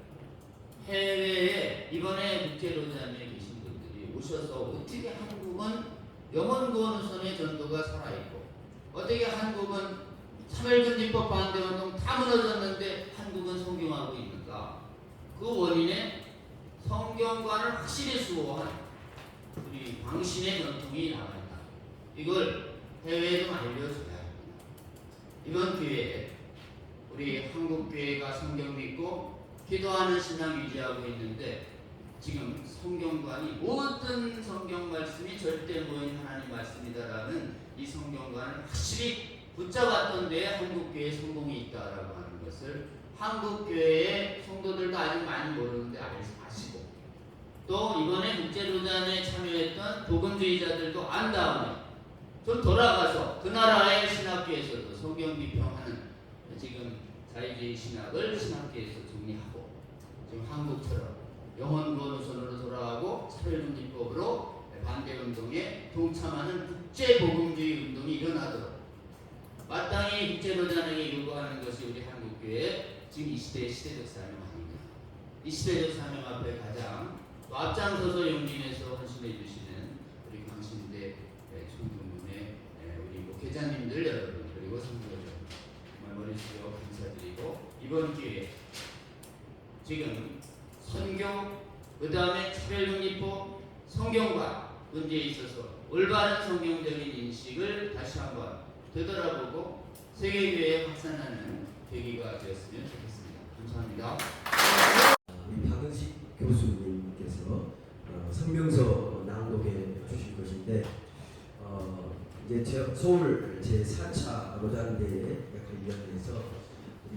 해외에 이번에 국제로자님에 계신 분들이 오셔서 어떻게 한국은 영혼구원우선의 전도가 살아있고 어떻게 한국은 차별금지법 반대운동 다 무너졌는데 한국은 성경하고 있는가? 그 원인에 성경관을 확실히 수호한 우리 광신의 전통이 남아있다. 이걸 해외에도 알려줘야 합니다. 이번 기회에 우리 한국교회가 성경 믿고 기도하는 신앙 유지하고 있는데 지금 성경관이 모든 성경 말씀이 절대 모인 하나님 말씀이다라는 이 성경관을 확실히 붙잡았던 데에 한국교회에 성공이 있다라고 하는 것을 한국교회의 성도들도 아직 많이 모르는데 아시고 또 이번에 국제로단에 참여했던 복음주의자들도 안 다음에 좀 돌아가서 그 나라의 신학교에서도 성경 비평하는 지금 자유주의 신학을 신학교에서 정리하고 지금 한국처럼 영혼구원 우선으로 돌아가고 차별금지법으로 반대운동에 동참하는 국제복음주의 운동이 일어나도록 마땅히 국제로단에게 요구하는 것이 우리 한국교회 지금 이 시대의 시대적 사명입니다. 이 시대적 사명 앞에 가장 또 앞장서서 용기내서 헌신해 주시는 우리 광신대 총동문회 우리 목회자님들 여러분 그리고 성도들 정말 머릿속으로 감사드리고 이번 기회에 지금 선교, 그 다음에 차별금리법, 성경관 문제에 있어서 올바른 성경적인 인식을 다시 한번 되돌아보고 세계교회에 확산하는 계기가 되었으면 좋겠습니다. 감사합니다. 우리 박은식 교수님께서 성명서 낭독해 주실 것인데 이제 서울 제4차 로잔대에 관련해서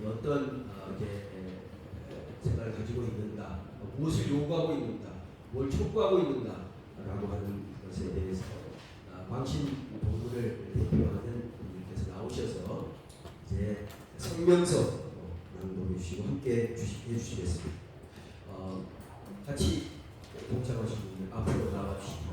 어떤 생각을 가지고 있는가, 무엇을 요구하고 있는가, 뭘 촉구하고 있는가라고 하는 것에 대해서 광신 동부를 대표하는 분들께서 나오셔서 이제 성명서 낭독해 주시고 함께 해주시겠습니다. 같이 동참하신 분들 앞으로 나와 주십니다.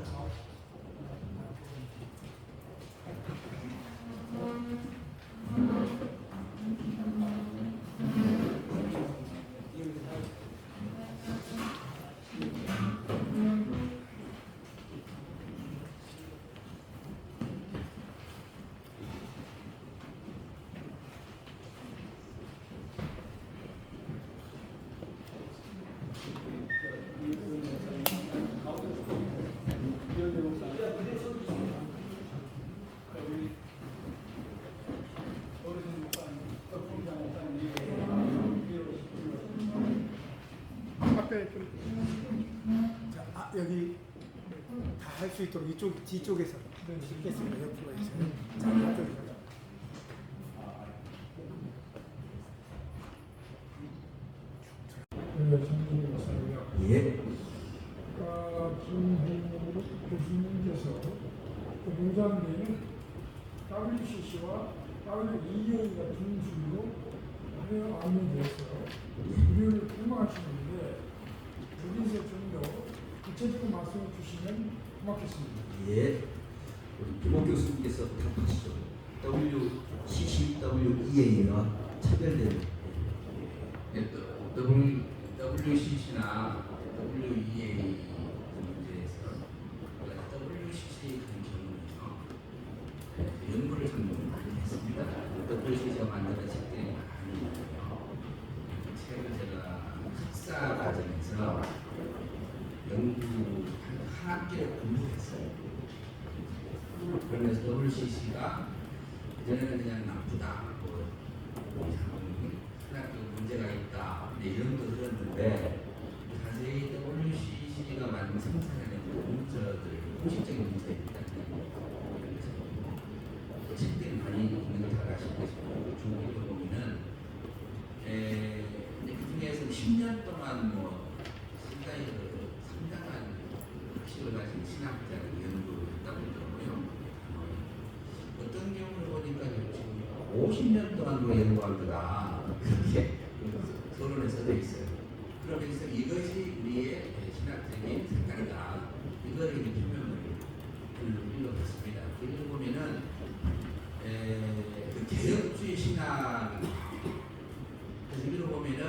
다 여기 다 할 수 있도록 이쪽 뒤쪽에서 찍겠습니다. 옆으로 해서. 자, 이쪽에서. 예. 김홍 교수님께서 그 농장내는 WCC와 WEA가 중심으로 하는 데서 우리를 통과하시는데 여기서 좀 더 구체적인 말씀을 주시면 고맙겠습니다. 예. 우리 김호 교수님께서 답하시죠. WCCWEA와 차별된 WCC나 WEA 문제에서 WCC 같은 경우는요, 연구를 좀 많이 했습니다. WCC가 만드는 책들이 많이 있고요. 책을 제가 학사 과정에서 연구 한 학기를 공부했어요. 그러면서 WCC가 이제는 그냥 나쁘다, 하나 문제가 있다, 이런 거 들었는데 자세히 WCC가 만든 생산하는 문제들, 공식적인 문제입니다. 책들이 많이 있는 걸 잘 아시겠지만 중국에 보면은 그 중에서 10년 동안 상당히 상당한 학식을 가진 신학자를 연구를 했다고 그러더라고요. 어떤 경우를 보니까 지금 50년 동안 연구한 거다, 그렇게 서론에 써져 있어요. 그러면서 이것이 우리의 신학적인 생각이다, 이거를 이렇게 표명을 읽어봤습니다. 읽어보면은 그 개혁주의 신학, 그래서 읽어보면은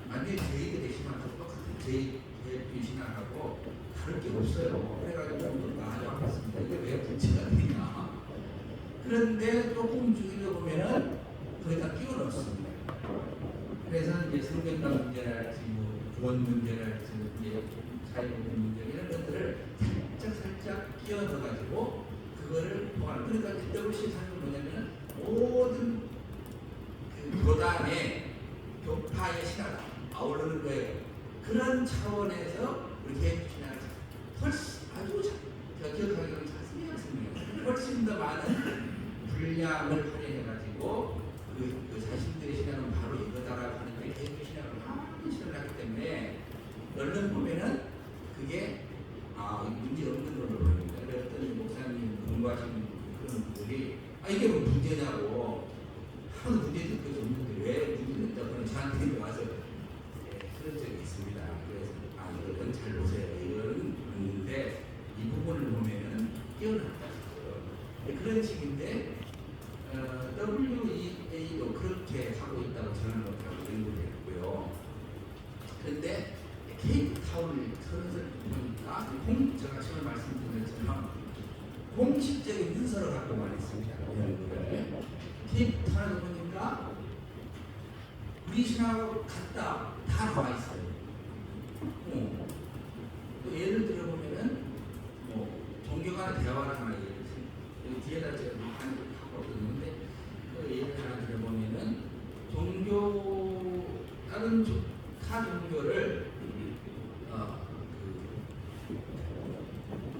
완전히 저희들의 신학과 똑같은 저희 개혁주의 신학하고 다를 게 없어요. 그래가지고 좀 나아져봤습니다. 이게 왜 문제가 되냐. 그런데 조금 읽어보면은 거기다 끼워 넣었습니다. 그래서 이제 성경학 문제랄지, 구원 문제랄지, 사회적인 문제 이런 것들을 살짝 끼워 넣어가지고 그거를 보완. 그러니까 WC 사는 뭐냐면 모든 그 교단의 교파의 신학을 아우르는 거예요. 그런 차원에서 우리 개혁 신학을 훨씬 아주 제가 기억하기로는 자세히 말씀드려요. 훨씬 더 많은 분량을 활용해가지고 그 자신들의 신앙은 바로 이거다라고 하는 게 개혁 신앙을 많이 실현하기 때문에 얼른 보면은 그게 문제 없는 걸로 보입니다. 어떤 목사님 공부하시는 그런 분들이 이게 뭐 문제냐고 하도 문제 될 것이 없는데 왜 문제 된다고 하는 저한테 와서 그런 적이 있습니다. 그래서 이거는 잘 보세요. 이거는 없는데 이 부분을 보면은 끼어났다. 그런 식인데 WEA도 그렇게 하고 있다고 저는 연구를 했고요. 그런데 케이프타운을 서른을 보니까 제가 처음에 말씀드린 것처럼 공식적인 문서를 갖고만 있습니다. 연구를. 케이프타운을 보니까 우리 신하고 같다, 다 나와 있어요. 또 예를 들어보면은 종교 간의 대화를 하나 예를 들어요. 여기 뒤에다 제가 많이 하고 있는데 예를 하나 들어보면은 다른 타 종교를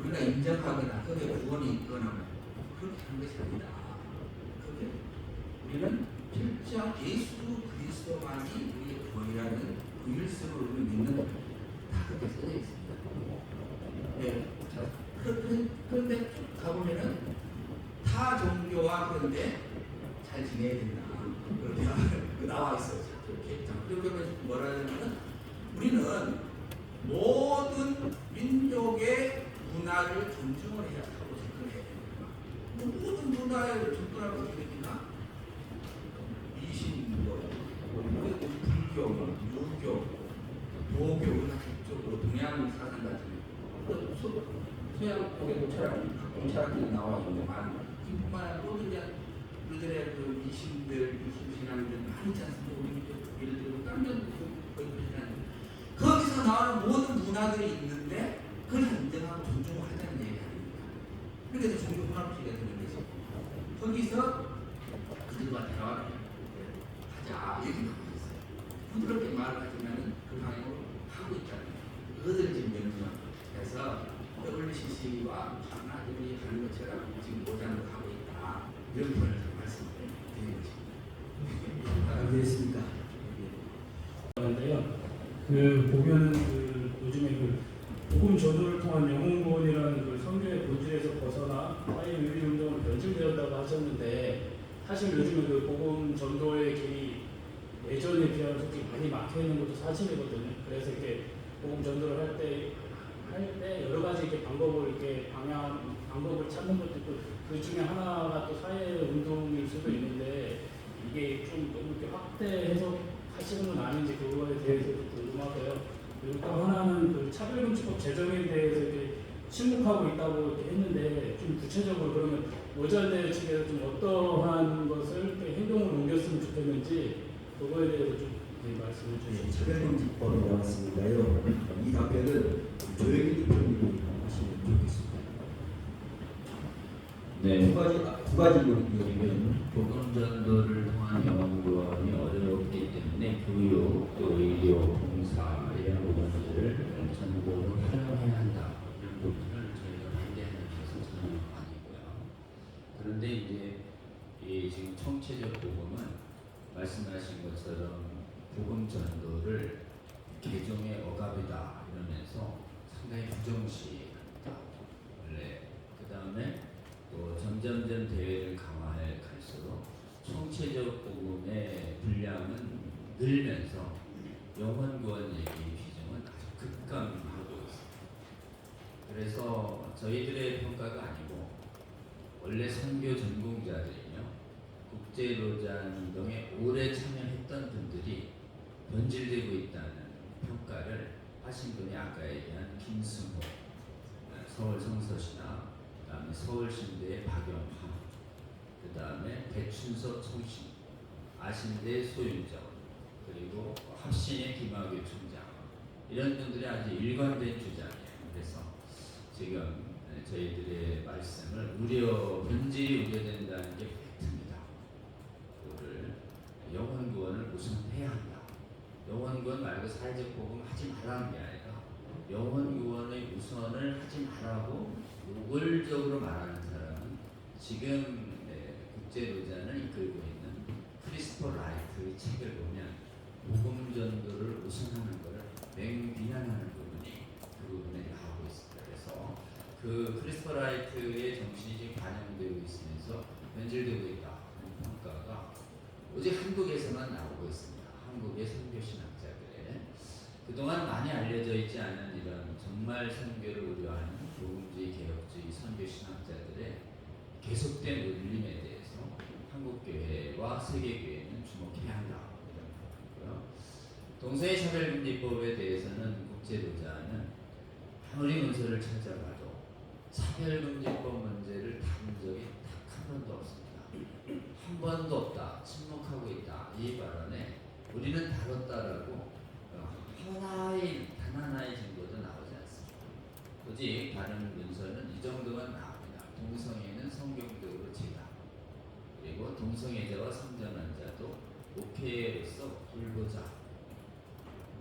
우리가 인정하거나 그게 구원이 있거나 그렇게 하는 것이 아니다. 그게 우리는 실제로 예수 그리스도만이 우리의 구원이라는 그 일성을 우리는 믿는 겁니다. 다 그렇게 써져 있습니다. 네. 자, 그런데 쭉 가보면은 타 종교와 그런데 잘 지내야 된다. 그렇게 나와 있어요. 그렇게. 그러면 뭐라 하냐면 우리는 모든 민족의 문화를 존중을 해야 하고 접근해야 됩니다. 모든 문화를 접근하고 되겠나? 미신교, 불교, 유교, 도교, 이쪽으로 동양 사상 같은 서양 쪽에도 철학들이 나와 있지만 이뿐만 아니라 모든 우리들의 그 미신들, 미신신앙들 많이 있지 않습니까? 우리 예를 들어 깡년 거기서 나오는 모든 문화들이 있는데 그걸 인정하고 존중을 하자는 얘기 아닙니까? 그래서 종교 혼합주의가 되는 거죠. 거기서 그들과 대화를 하자 얘기 나오고 있어요. 부드럽게 말을 하지만 그 방향으로 하고 있잖아요. 그들을 지금 연구해서 씨와 하나 둘이 하는 것처럼 지금 노장을 하고 있다. 이런 표현을 말씀드리는 것입니다. 알겠습니까? 하는데요. 그 보면은 요즘에 복음 전도를 통한 영웅구원이라는 선교의 본질에서 벗어나 사회 윤리 운동으로 변질되었다고 하셨는데, 사실 요즘에 복음 전도의 길이 예전에 비하면 솔직히 많이 막혀 있는 것도 사실이거든요. 그래서 이렇게 복음 전도를 할 때 여러 가지 이렇게 방법을 찾는 것도 있고, 그 중에 하나가 또 사회 운동일 수도 있는데, 이게 좀 너무 이렇게 확대 해석하시는 건 아닌지 그거에 대해서도 궁금하고요. 그리고 또 하나는 차별금지법 제정에 대해서 이렇게 침묵하고 있다고 이렇게 했는데, 좀 구체적으로 그러면 모자대 측에서 좀 어떠한 것을 이렇게 행동으로 옮겼으면 좋겠는지 그거에 대해서 좀 말씀해 주시죠. 차별금지법이 나왔습니다요. 이 답변은 조영기 대표님이 하시면 좋겠습니다. 네. 두 가지 요리면 복음 전도를 통한 영원구원이 어렵기 때문에 교육, 또 의료, 봉사 이런 부분들을 전도로 활용해야 한다. 이런 부분을 저희가 반대하는 것은 전혀 아니고요. 그런데 이제 지금 총체적 복음은 말씀하신 것처럼 복음 전도를 개종의 억압이다 이러면서 상당히 부정시합니다. 원래 그 다음에 또 점점점 대회를 강화해 갈수록 총체적 복음의 분량은 늘면서 영혼구원 얘기 비중은 아주 급감하고 있습니다. 그래서 저희들의 평가가 아니고 원래 선교 전공자들이며 국제로잔 운동에 오래 참여했던 분들이 변질되고 있다는 평가를 하신 분이 아까 얘기한 김승호 서울 성서시나 그다음에 서울신대의 박영하, 그다음에 배춘석 총신, 아신대 소윤정, 그리고 합신의 김학의 총장, 이런 분들이 아주 일관된 주장이에요. 그래서 지금 저희들의 말씀을 변질이 우려된다는 게 팩트입니다. 그거를 영혼구원을 우선 해야 한다. 영혼구원 말고 사회적 복음 하지 말라는 게 아니라 영혼구원의 우선을 하지 말라고 우월적으로 말하는 사람은 지금 국제로잔을 이끌고 있는 크리스토퍼 라이트의 책을 보면 복음 전도를 우선하는 것을 맹비난하는 부분이 그 부분에 나오고 있습니다. 그래서 그 크리스토퍼 라이트의 정신이 지금 반영되고 있으면서 변질되고 있다는 평가가 오직 한국에서만 나오고 있습니다. 한국의 선교신학자들의 그동안 많이 알려져 있지 않은 이런 정말 선교를 우려하는 복음주의 개혁주의 선교신학자들의 계속된 울림에 대해서 한국교회와 세계교회는 주목해야 한다 이런 거고요. 동성애 차별금지법에 대해서는 국제로자는 아무리 문서를 찾아봐도 차별금지법 문제를 다룬 적이 딱 한 번도 없습니다. 한 번도 없다. 침묵하고 있다. 이 발언에 우리는 다뤘다라고 단 하나의 증거도 나오지 않습니다. 오직 다른 문서는 이 정도만 나옵니다. 동성애는 성경적으로 제다. 그리고 동성애자와 성전환 자도 목회로서 불보자.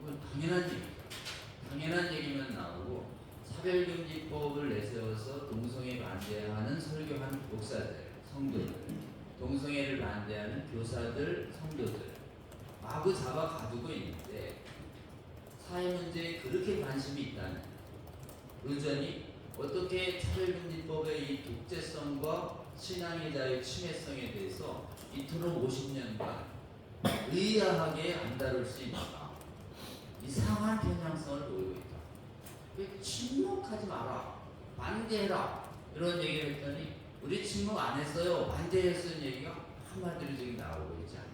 이건 당연한 얘기입니다. 당연한 얘기만 나오고 차별금지법을 내세워서 동성애 반대하는 설교하는 목사들, 성도들, 동성애를 반대하는 교사들, 성도들 마구 잡아 가두고 있는데 사회 문제에 그렇게 관심이 있다는 의전이 어떻게 차별금지법의 이 독재성과 신앙의 자유의 침해성에 대해서 이토록 50년간 의아하게 안 다룰 수 있는가? 이상한 편향성을 보이고 있다. 침묵하지 마라, 반대해라 이런 얘기를 했더니 우리 침묵 안 했어요, 반대했던 얘기가 한마디로 지금 나오고 있지 않아요.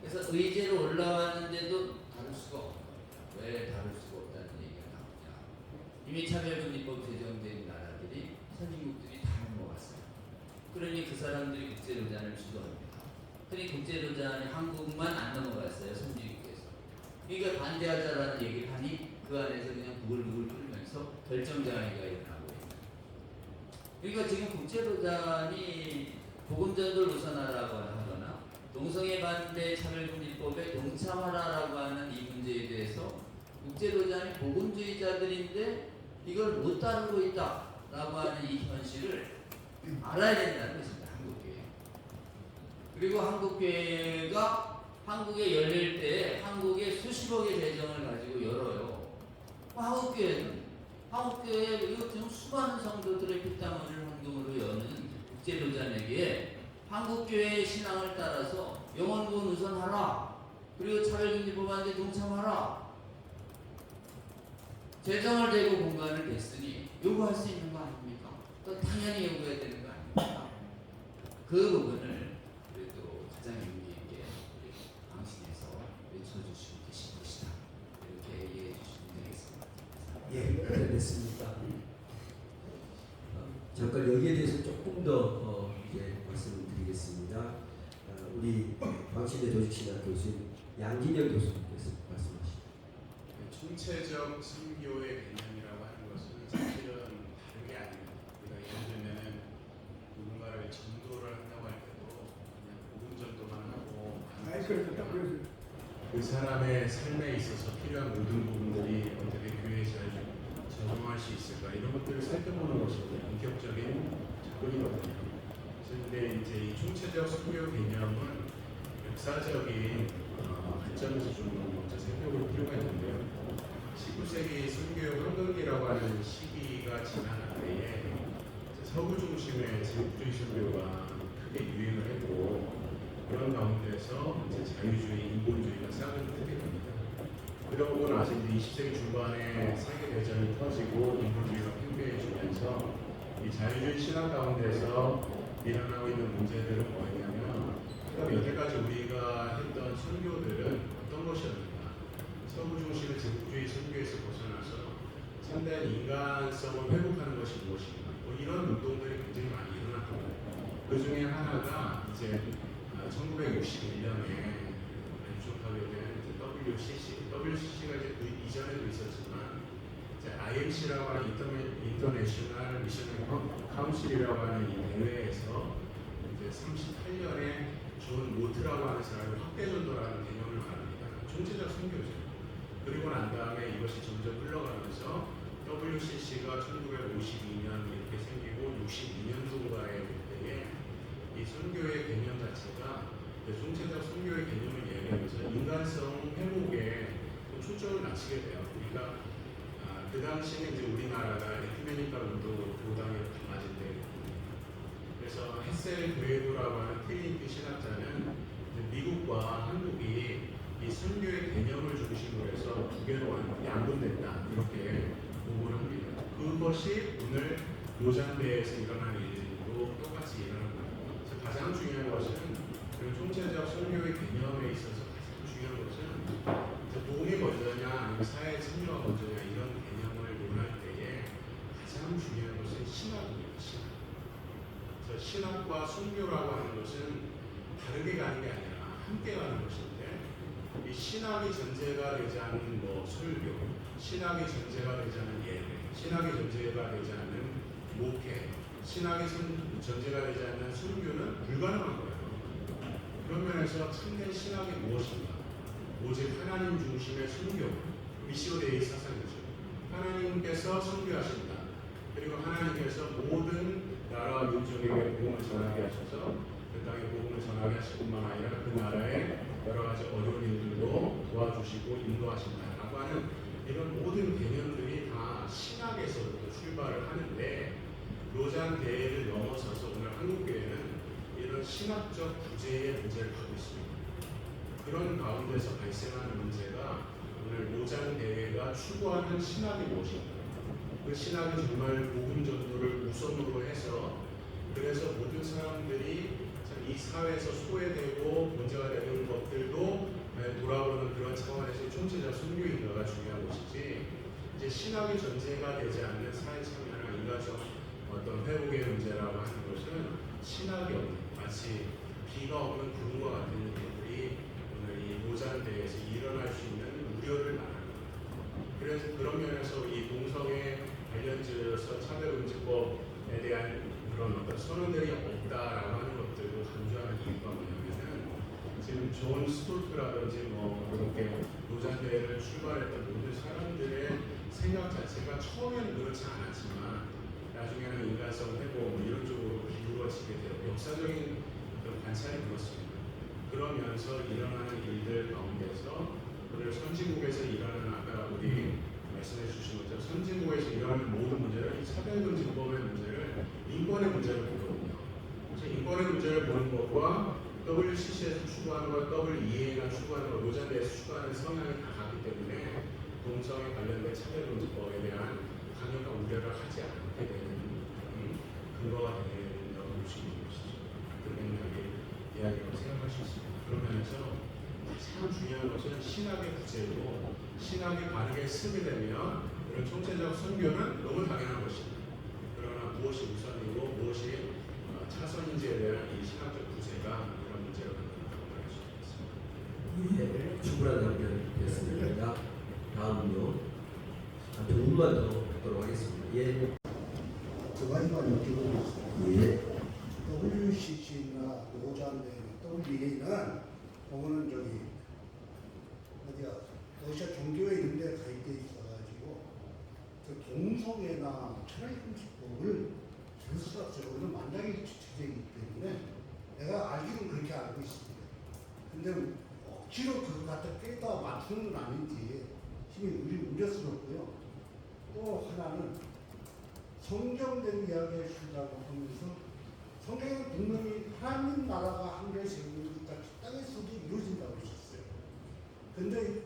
그래서 의제로 올라왔는데도 다룰 수가 없는 겁니다. 왜 다룰 수가 없다는 얘기가 나오냐? 이미 차별금지법 제정된 나라들이 선진국들이 다 넘어갔어요. 그러니 그 사람들이 국제로잔을 주도합니다. 그러니 국제로잔이 한국만 안 넘어갔어요, 선진국에서. 그러니까 반대하자라는 얘기를 하니 그 안에서 그냥 부글부글 끓으면서 결정장애가 일어나고 있는. 그러니까 지금 국제로잔이 복음전도를 우선하라고 하거나 동성애 반대 차별금지법에 동참하라고 하는 이 문제에 대해서 국제로잔이 복음주의자들인데 이걸 못 다루고 있다 선교라고 하는 이 현실을 알아야 된다는 것입니다. 한국교회. 그리고 한국교회가 한국에 열릴 때 한국에 수십억의 재정을 가지고 열어요. 한국교회는 이거 지금 수많은 성도들의 피땀흘리는 헌금으로 여는 국제도전에게 한국교회의 신앙을 따라서 영원구원 우선하라. 그리고 차별금지 법안에 동참하라. 재정을 대고 공간을 냈으니 요구할 수 있는 거 아닙니까? 또 당연히 요구해야 되는 거 아닙니까? 그 부분을 그래도 가장 의미 있게 우리 당신에서 외쳐주시고 계신 것이다. 이렇게 이해해 주시면 되겠습니다. 예, 됐습니다. 잠깐 여기에 대해서 조금 더 이제 말씀드리겠습니다. 우리 광신대 조직신학 교수님 양진영 교수님께서 말씀하시죠. 총체적 선교의 개념이라고 하는 것은 사실은 다른 게 아닙니다. 우리가 예를 들면은 누군가를 전도를 한다고 할 때도 그냥 복음 전도만 하고 그래서 딱 그래서 그 사람의 삶에 있어서 필요한 모든 부분들이 어떻게 교회에 잘 적용할 수 있을까 이런 것들을 살펴보는 것이 본격적인 접근이거든요. 그런데 이제 이 총체적 선교 개념은 역사적인 관점에서 좀 먼저 살펴볼 필요가 있는데요. 19세기 선교의 황금기라고 하는 시기가 지나는 때에 서구 중심의 제국주의 선교가 크게 유행을 했고 그런 가운데서 이제 자유주의, 인본주의가 싹을 트게 됩니다. 그러고 나서 이제 20세기 중반에 세계대전이 터지고 인본주의가 팽배해지면서 이 자유주의 신학 가운데서 일어나고 있는 문제들은 뭐였냐면 그럼 여태까지 우리가 했던 선교들은 어떤 것이었는가? 서구 중심의 제국주의 선교에서 벗어나서 상대한 인간성을 회복하는 것이 무엇인가? 뭐 이런 운동들이 굉장히 많이 일어났거든요. 그 중에 하나가 이제 1961년에 유족하게 된 WCC가 이제 그 이전에도 있었지만 이제 IMC라고 하는 인터내셔널 미셔너리 카운실이라고 하는 이 대회에서 이제 38년에 존 모트라고 하는 사람이 확대전도라는 개념을 말합니다. 총체적 선교죠. 그리고 난 다음에 이것이 점점 흘러가면서 WCC가 1952년 이렇게 생기고 62년도가에 그때에 이 선교의 개념 자체가 총체적 선교의 개념을 얘기하면서 인간성 회복에 초점을 맞추게 돼요. 그러니까 그 당시에 이제 우리나라가 에큐메니컬 운동으로 교당에 강화진 때였거든요. 그래서 헤셀 그레도라고 하는 트리니티 신학자는 미국과 한국이 이 선교의 개념을 중심으로 해서 두 개로 양분됐다 이렇게 보고를 합니다. 그것이 오늘 로잔대에서 일어난 일도 똑같이 일어난 거예요. 그래서 가장 중요한 것은 그 총체적 선교의 개념에 있어서 가장 중요한 것은 복음이 먼저냐 아니면 사회 참여가 먼저냐 이런 개념을 논할 때에 가장 중요한 것은 신학입니다. 신학. 그래서 신학과 선교라고 하는 것은 다르게 가는 게 아니라 함께 가는 것인데 이 신학이 전제가 되지 않은 뭐 설교, 신학이 전제가 되지 않은 예배, 신학이 전제가 되지 않은 목회, 신학이 전제가 되지 않는 선교는 불가능한 거예요. 그런 면에서 참된 신학이 무엇인가? 오직 하나님 중심의 선교, 미시오데이 사상이죠. 하나님께서 선교하신다. 그리고 하나님께서 모든 나라와 민족에게 복음을 전하게 하셔서 그 땅에 복음을 전하게 하실 뿐만 아니라 그 나라의 여러 가지 어려운 일들도 도와주시고 인도하신다라고 하는 이런 모든 개념들이 다 신학에서부터 출발을 하는데 로잔 대회를 넘어서서 오늘 한국교회는 이런 신학적 구제의 문제를 갖고 있습니다. 그런 가운데서 발생하는 문제가 오늘 로잔 대회가 추구하는 신학이 무엇인가? 그 신학이 정말 복음 전도를 우선으로 해서 그래서 모든 사람들이 이 사회에서 소외되고 문제가 되는 것들도 돌아보는 그런 차원에서 총체적 선교인가가 중요한 것이지 이제 신학의 전제가 되지 않는 사회 참여나 인간성 어떤 회복의 문제라고 하는 것은 신학이 없는 마치 비가 없는 구름과 같은 일들이 오늘 이 로잔 대회에서 일어날 수 있는 우려를 말하는 겁니다. 그래서 그런 면에서 이 동성애 관련지어서 차별금지법에 대한 그런 어떤 선언들이 없다라고 하는 것들도 강조하는 이유가 뭐냐면은 지금 존 스톨트라든지 뭐 이렇게 로잔 대회를 출발했던 모든 사람들의 생각 자체가 처음에는 그렇지 않았지만 나중에는 유사성 회복 뭐 이런 쪽으로 기울어지게 돼요. 역사적인 어떤 관찰이 그렇습니다. 그러면서 일어나는 일들 가운데서 오늘 선진국에서 일어나는 아까 우리 말씀해 주신 것처럼 선진국에서 일어나는 모든 문제를 이 차별금 징법의 문제를 인권의 문제를 보거든요. 그래서 인권의 문제를 보는 것과 WCC에서 추구하는 것, WEA가 추구하는 것, 로잔대에서 추구하는 성향이 다 같기 때문에 동성에 관련된 차별금지법에 대한 강력한 우려를 하지 않게 되는 근거가 된다고 볼 수 있는 것이죠. 그런 맥락의 이야기라고 생각할 수 있습니다. 그런 면에서 참 중요한 것은 신학의 구제로 신학이 바르게 쓰게 되면 이런 총체적 선교는 너무 당연한 것입니다. 그러나 무엇이 우선이고 무엇이 차선인지에 대한 이 신학적 구제가 이런 문제로 말할 수 있습니다. 예, 충분한 답변이었습니다. 다음은요. 한 두 분만 더 듣도록 하겠습니다. 예. 두 가지만 여쭤보고 있습니다. 예. WCC나 로잔대, WEA는 보면은 저기 어디야 러시아 종교회 이런 데 가입돼 있어가지고 그 동성애나 차별금지법을 교수학적으로는 만장일치 주제이기 때문에 내가 알기로는 그렇게 알고 있습니다. 근데 억지로 그거 갖다 깼다 맞추는 건 아닌지 힘이 우려스럽고요. 또 하나는 성경대로 이야기해 준다고 하면서 성경은 분명히 하나님 나라가 한국에 세우는 것 땅에서도 이루어진다고 하셨어요. 근데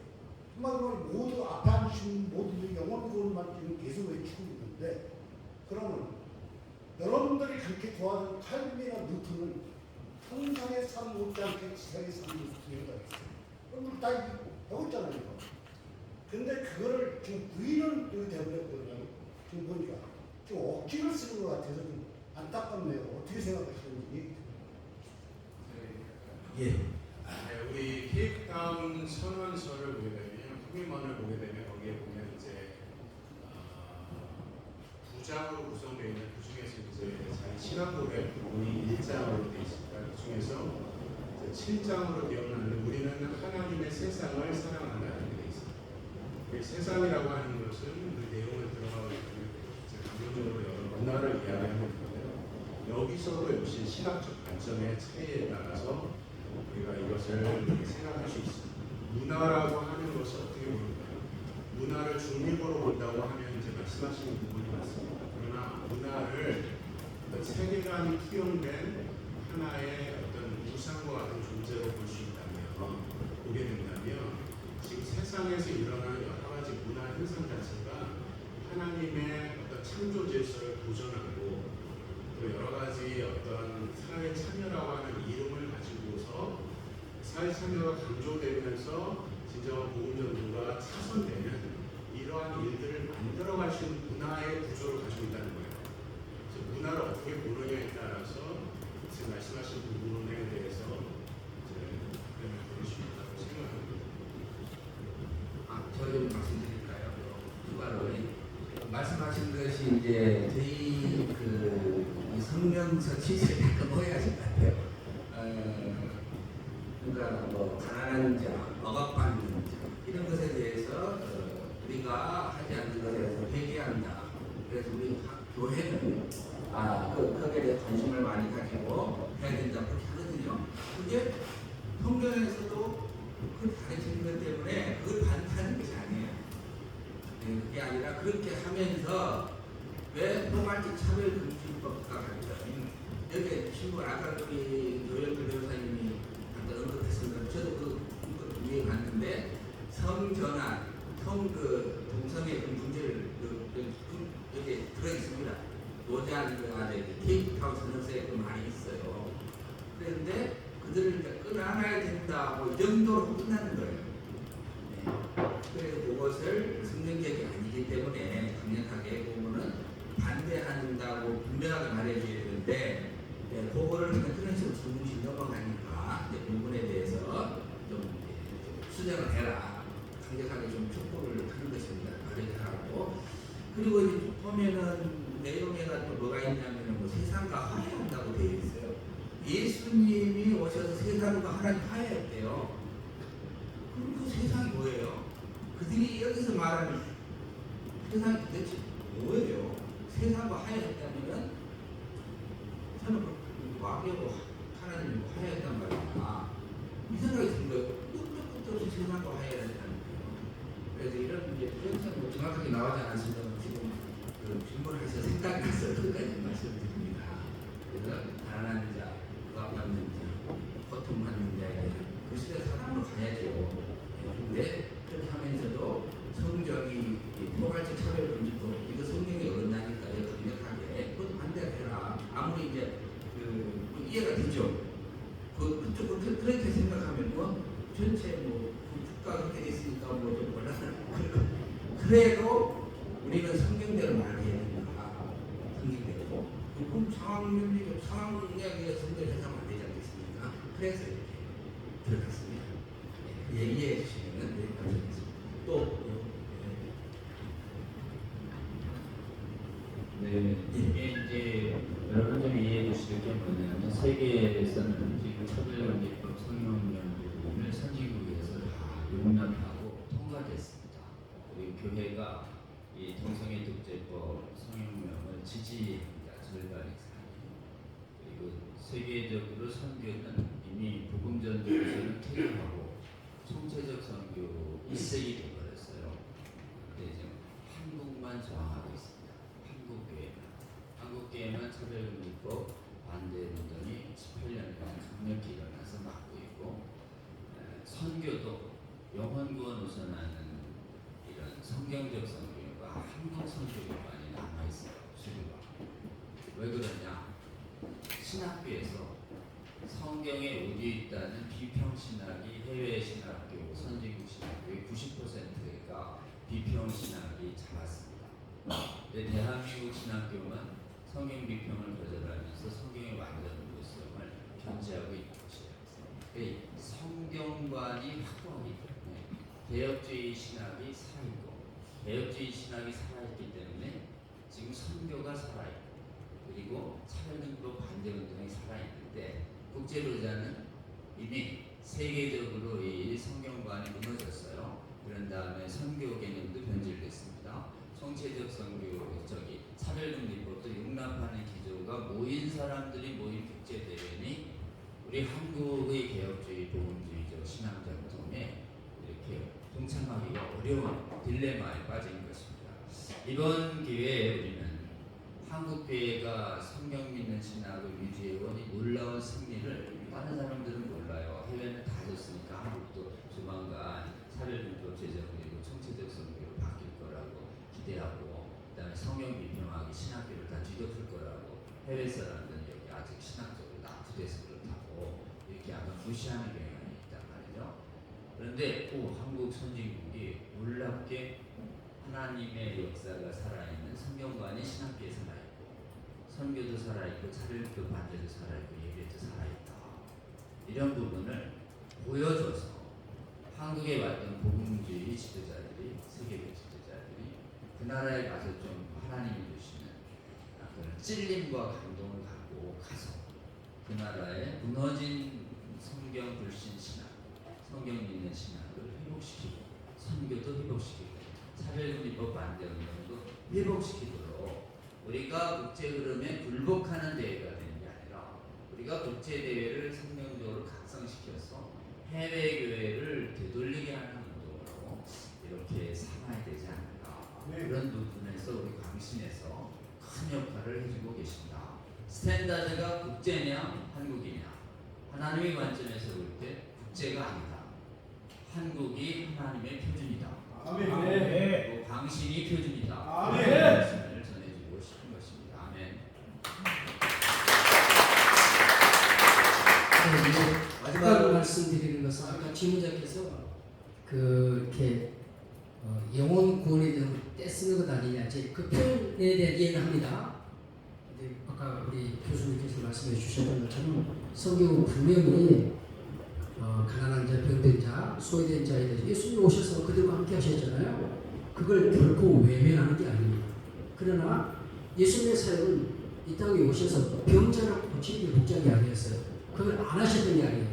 한마디로 모두 앞에 앉으신 모두들 영원 구원만 지금 계속 외치고 있는데 그러면 여러분들이 그렇게 좋아하는 칼빈이나 루트는 평상의 삶 못지않게 지상의 삶을 부인하고 있어요. 여러분들 다 배웠잖아요. 이거. 근데 그거를 지금 부인을 되버렸거든요. 지금 보니까 좀 억지를 쓰는 것 같아서 좀 안타깝네요. 어떻게 생각하시는지. 예. 네, 우리 케이프타운 선언서를 보게 되면 후기문을 보게 되면 거기에 보면 이제 부장으로 구성되어 있는 그 중에서 이제 자기 신학고의 부분이 1장으로 되어 있습니다. 그 중에서 7장으로 기억나는데 우리는 하나님의 세상을 사랑한다는 게 되어 있습니다. 그 세상이라고 하는 것은 그 내용을 들어가기 때문에 감정적으로 여러 문화를 이야기하는 건데요. 여기서도 역시 신학적 관점의 차이에 따라서 우리가 이것을 생각할 수 있습니다. 문화라고 하는 것을 어떻게 보는가요? 문화를 중립으로 본다고 하면 이제 말씀하시는 부분이 맞습니다. 그러나 문화를 어떤 세계관이 투영된 하나의 어떤 우상과 같은 존재로 볼 수 있다면, 보게 된다면 지금 세상에서 일어나는 여러 가지 문화 현상 자체가 하나님의 어떤 창조 질서를 도전하고 또 여러 가지 어떤 사회 참여라고 하는 이름을 가지고서 사회 참여가 강조되면서 진정한 복음 전도가 차선되는 이러한 일들을 만들어갈 수 있는 문화의 구조를 가지고 있다는 거예요. 그래서 문화를 어떻게 보느냐에 따라서 지금 말씀하신 부분에 대해서 그러면 볼 수 있다고 생각합니다. 저 좀 말씀드릴까요? 추가로 말씀하신 것이 이제 저희 이 성명서 취지를 약간 오해하신 것 같아요. 그러니까 뭐 가난한 자, 억압받는 자 이런 것에 대해서 우리가 하지 않는 것에 대해서 회개한다. 그래서 우리 교회는 거기에 대해 관심을 많이 가지고 해야 된다고 그렇게 하거든요. 그게 성경에서도 그렇게 가르치는 것 때문에 그걸 반대하는 것이 아니에요. 그게 아니라 그렇게 하면서 왜 포괄적 차별금지법과 같은 여기 친구 아까 우리 노영글 변호사님이 아까 언급했었는데 저도 그 이해 갔는데 성전환, 동성애 문제를 여기 들어있습니다. 로잔과 케이프타운 선언서에 그 많이 있어요. 그런데 그들을 이제 끌어안아야 된다고 이 정도로 끝나는 거예요. 그래서 그것을 성경적이 아니기 때문에 강력하게 보면은 반대한다고 분명하게 말해줘야 되는데 그거를 그런 식으로 조금씩 넘어가니까 이제 부분에 대해서 좀 수정을 해라. 강력하게 좀 촉구를 하는 것입니다. 말해라고. 그리고 이제 보면은 내용에가 또 뭐가 있냐면은 뭐 세상과 화해한다고 되어 있어요. 예수님이 오셔서 세상과 하나님 화해했대요. 그럼 그 세상이 뭐예요? 그들이 여기서 말하는 세상이 도대체 뭐예요? 세상과 화해했다면 악이고 하나님이고 하야했단 말이야. 이 생각이 든 거예요. 끝도 없이 세상과 하야를 했다는 거예요. 그래서 이런 이제 뭐 정확하게 나오지 않았지만 지금 그 질문을 해서 생각이 있어요. 끝까지 말씀을 드립니다. 그래서 가난한 자, 부합받는 자, 고통받는 자에 그 시대 사람으로 가야죠. 근데 그렇게 하면서도 성경이 포괄적 차별금지법 이거 성경이 어긋나니까 강력하게 그것도 반대해라. 아무리 이제 이해가 되죠. 그쪽은 그렇게 생각하면 뭐 전체 뭐 국가가 그렇게 됐으니까 뭐좀 곤란한 그래도 우리는 성경대로 말해야 된다. 성경대로. 그럼 상황에 의해서 성경을 해석하면 안 되지 않겠습니까? 그래서 이렇게 들어갔습니다. 이해해 주시면 네, 감사하겠습니다. 또 네, 이게 이제 여러분들이 이해해 주실 게 뭐냐면 세계에서는 지금 차별관계법 성명령 부분을 선진국에서 다 용납하고 통과됐습니다. 우리 교회가 이 동성애독재법 성명령을 지지합니다. 절반 이상. 그리고 세계적으로 선교는 이미 복음전도에서는 퇴역하고 총체적 선교 1세기 되어버렸어요. 근데 지금 한국만 저항하고 있습니다. 한국교회만 차별금지법 반대 운동이 18년간 강력히 일어나서 막고 있고 선교도 영혼구원 우선하는 이런 성경적 선교가 한국 선교교만이 남아있어요. 주류가. 왜 그러냐? 신학교에서 성경에 오디오 있다는 비평신학이 해외 신학교, 선진국 신학교의 90%가 비평신학이 잡았습니다. 근데 대한민국 신학교만 성경 비평을 거절하면서 성경의 완전 무성을 견지하고 있는 것이에요. 성경관이 확고하기 때문에 개혁주의 신학이 살아있고 개혁주의 신학이 살아있기 때문에 지금 선교가 살아있고 그리고 차별금지법 반대 운동이 살아있는데 국제로자는 이미 세계적으로 이 성경관이 무너졌어요. 그런 다음에 선교 개념도 변질됐습니다. 총체적 선교 차별금지법도 용납하는 기조가 모인 사람들이 모인 국제 대회니 우리 한국의 개혁주의 복음주의적 신앙 전통에 이렇게 동참하기가 어려운 딜레마에 빠진 것입니다. 이번 기회에 우리는 한국교회가 성경 믿는 신학을 유지해온 이 놀라운 승리를 다른 사람들은 몰라요. 해외는 다 졌으니까 한국도 조만간 차별금지법 제정 그리고 총체적 선교로 바뀔 거라고 기대하고 그다음에 성경 비평하기 신학교를 다 뒤덮을 거라고 해외 사람들은 여기 아직 신학적으로 낙후돼서 그렇다고 이렇게 약간 무시하는 경향이 있단 말이죠. 그런데 한국 선진국이 놀랍게 하나님의 역사가 살아있는 성경관이 신학교에 살아있고 선교도 살아있고 차별금지법 반대도 살아있고 예배도 살아있다. 이런 부분을 보여줘서 한국에 왔던 복음주의 지도자들이 세계적 지도자들이 그 나라에 가서 좀 하나님이 주시는 그런 찔림과 감동을 갖고 가서 그 나라의 무너진 성경 불신 신학, 성경 믿는 신학을 회복시키고 선교도 회복시키고 차별금지법 반대 운동도 회복시키도록 우리가 국제 흐름에 굴복하는 대회가 되는 게 아니라 우리가 국제 대회를 성경적으로 각성시켜서 해외 교회를 되돌리게 하는 운동으로 이렇게 삼아야 되지 않을까. 그런 부분에서 우리 광신에서 큰 역할을 해주고 계십니다. 스탠다드가 국제냐 한국이냐 하나님의 관점에서 볼 때 국제가 아니다. 한국이 하나님의 표준이다. 아멘. 네. 광신이 표준이다. 아멘. 말씀을 전해주고 싶은 것입니다. 아멘. 마지막으로 말씀드리는 것은 아까 지문자께서 그렇게 영혼 구원에 대한 떼쓰는 것 아니냐 이제 그 표현에 대한 이해는 합니다. 근데 아까 우리 교수님께서 말씀해 주셨던 것처럼 성경은 분명히 가난한 자, 병든 자, 소외된 자에 대해서 예수님 오셔서 그들과 함께 하셨잖아요. 그걸 결코 외면하는 게 아닙니다. 그러나 예수님의 사역은 이 땅에 오셔서 병자를 고치는 게 목적이 아니었어요. 그걸 안 하셨던 게 아니에요.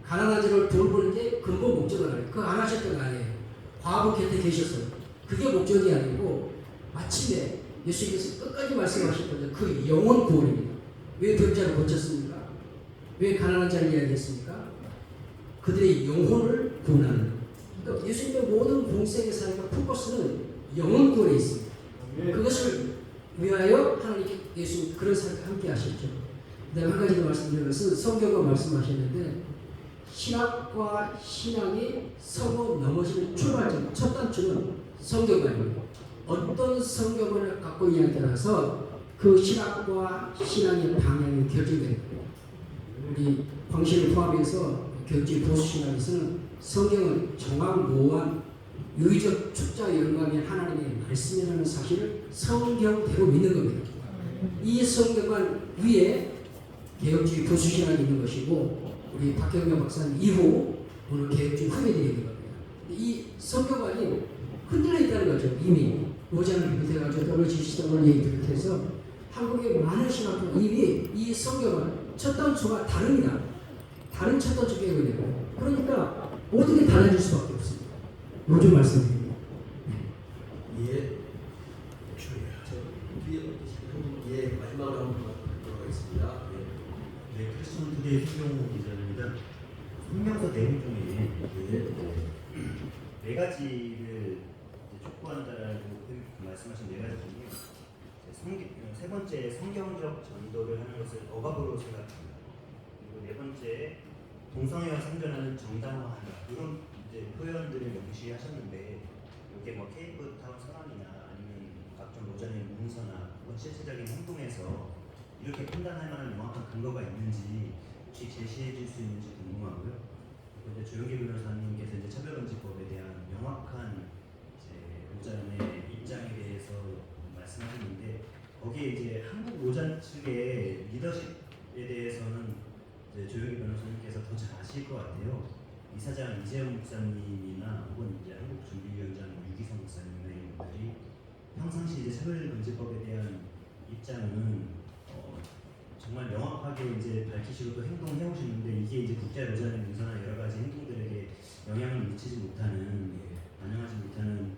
가난한 자를 돌보는 게 근본 목적은 아니에요. 그거 안 하셨던 거 아니에요. 과부 곁에 계셨어요. 그게 목적이 아니고 마침내 예수님께서 끝까지 말씀하셨던 그 영혼 구원입니다. 왜 병자를 고쳤습니까? 왜 가난한 자를 이야기했습니까? 그들의 영혼을 구원하는. 그러니까 예수님의 모든 공생의 삶과 포커스는 영혼 구원에 있습니다. 그것을 위하여 하나님께 예수님 그런 삶과 함께 하셨죠. 그다음에 한 가지 더 말씀드리는 것은 성경과 말씀하셨는데 신학과 신앙이 서로 넘어지는 출발점, 첫 단추는 성경관입니다. 어떤 성경을 갖고 있냐에 따라서 그 신학과 신앙의 방향이 결정됩니다. 우리 광신을 포함해서 교주의 보수신학에서는 성경은 정확무한 유의적 축자 영광의 하나님의 말씀이라는 사실을 성경대로 믿는 겁니다. 이 성경관 위에 개혁주의 보수신학이 있는 것이고 우리 박경경 박사님 이후 오늘 개혁주의 후배들이 있는 겁니다. 이 성경관이 흔들려 있다는 거죠. 이미 노장을 비롯해가지고 떨어지시던 얘기 비롯해서 한국의 많은 신학교는 이미 이 성경은 첫 단추가 다릅니다. 다른 첫 단추 깨고 있는 거예요. 그러니까 모든 게 달라질 수밖에 없습니다. 요즘 말씀드립니다. 예. 예, 마지막으로 한번 들어가겠습니다. 네, 크리스천 투데이 송명호 기자입니다. 성명서 내용 중에 네 가지를 촉구한다라고 말씀하신 네 가지 중에 세 번째 성경적 전도를 하는 것을 억압으로 생각합니다. 그리고 네 번째 동성애와 상존하는 정당화한다. 이런 이제 표현들을 명시하셨는데 이게 뭐 케이프타운 선언이나 아니면 각종 노전의 문서나 그런 실질적인 행동에서 이렇게 판단할 만한 명확한 근거가 있는지 혹시 제시해 줄 수 있는지 궁금하고요. 이제 조영기 변호사님께서 이제 차별금지법에 대한 명확한 이제 노전의 입장에 대해서 말씀하셨는데 거기에 이제 한국 노전 측의 리더십에 대해서는 이제 조영기 변호사님께서 더 잘 아실 것 같아요. 이사장 이재용 목사님이나 혹은 이제 한국준비위원장 유기성 목사님이나 이런 분들이 평상시 이제 차별금지법에 대한 입장은 정말 명확하게 이제 밝히시고 또 행동해 오시는데 이게 이제 국제 노전의 문서나 여러 가지 행동들에게 영향을 미치지 못하는 반영하지 못하는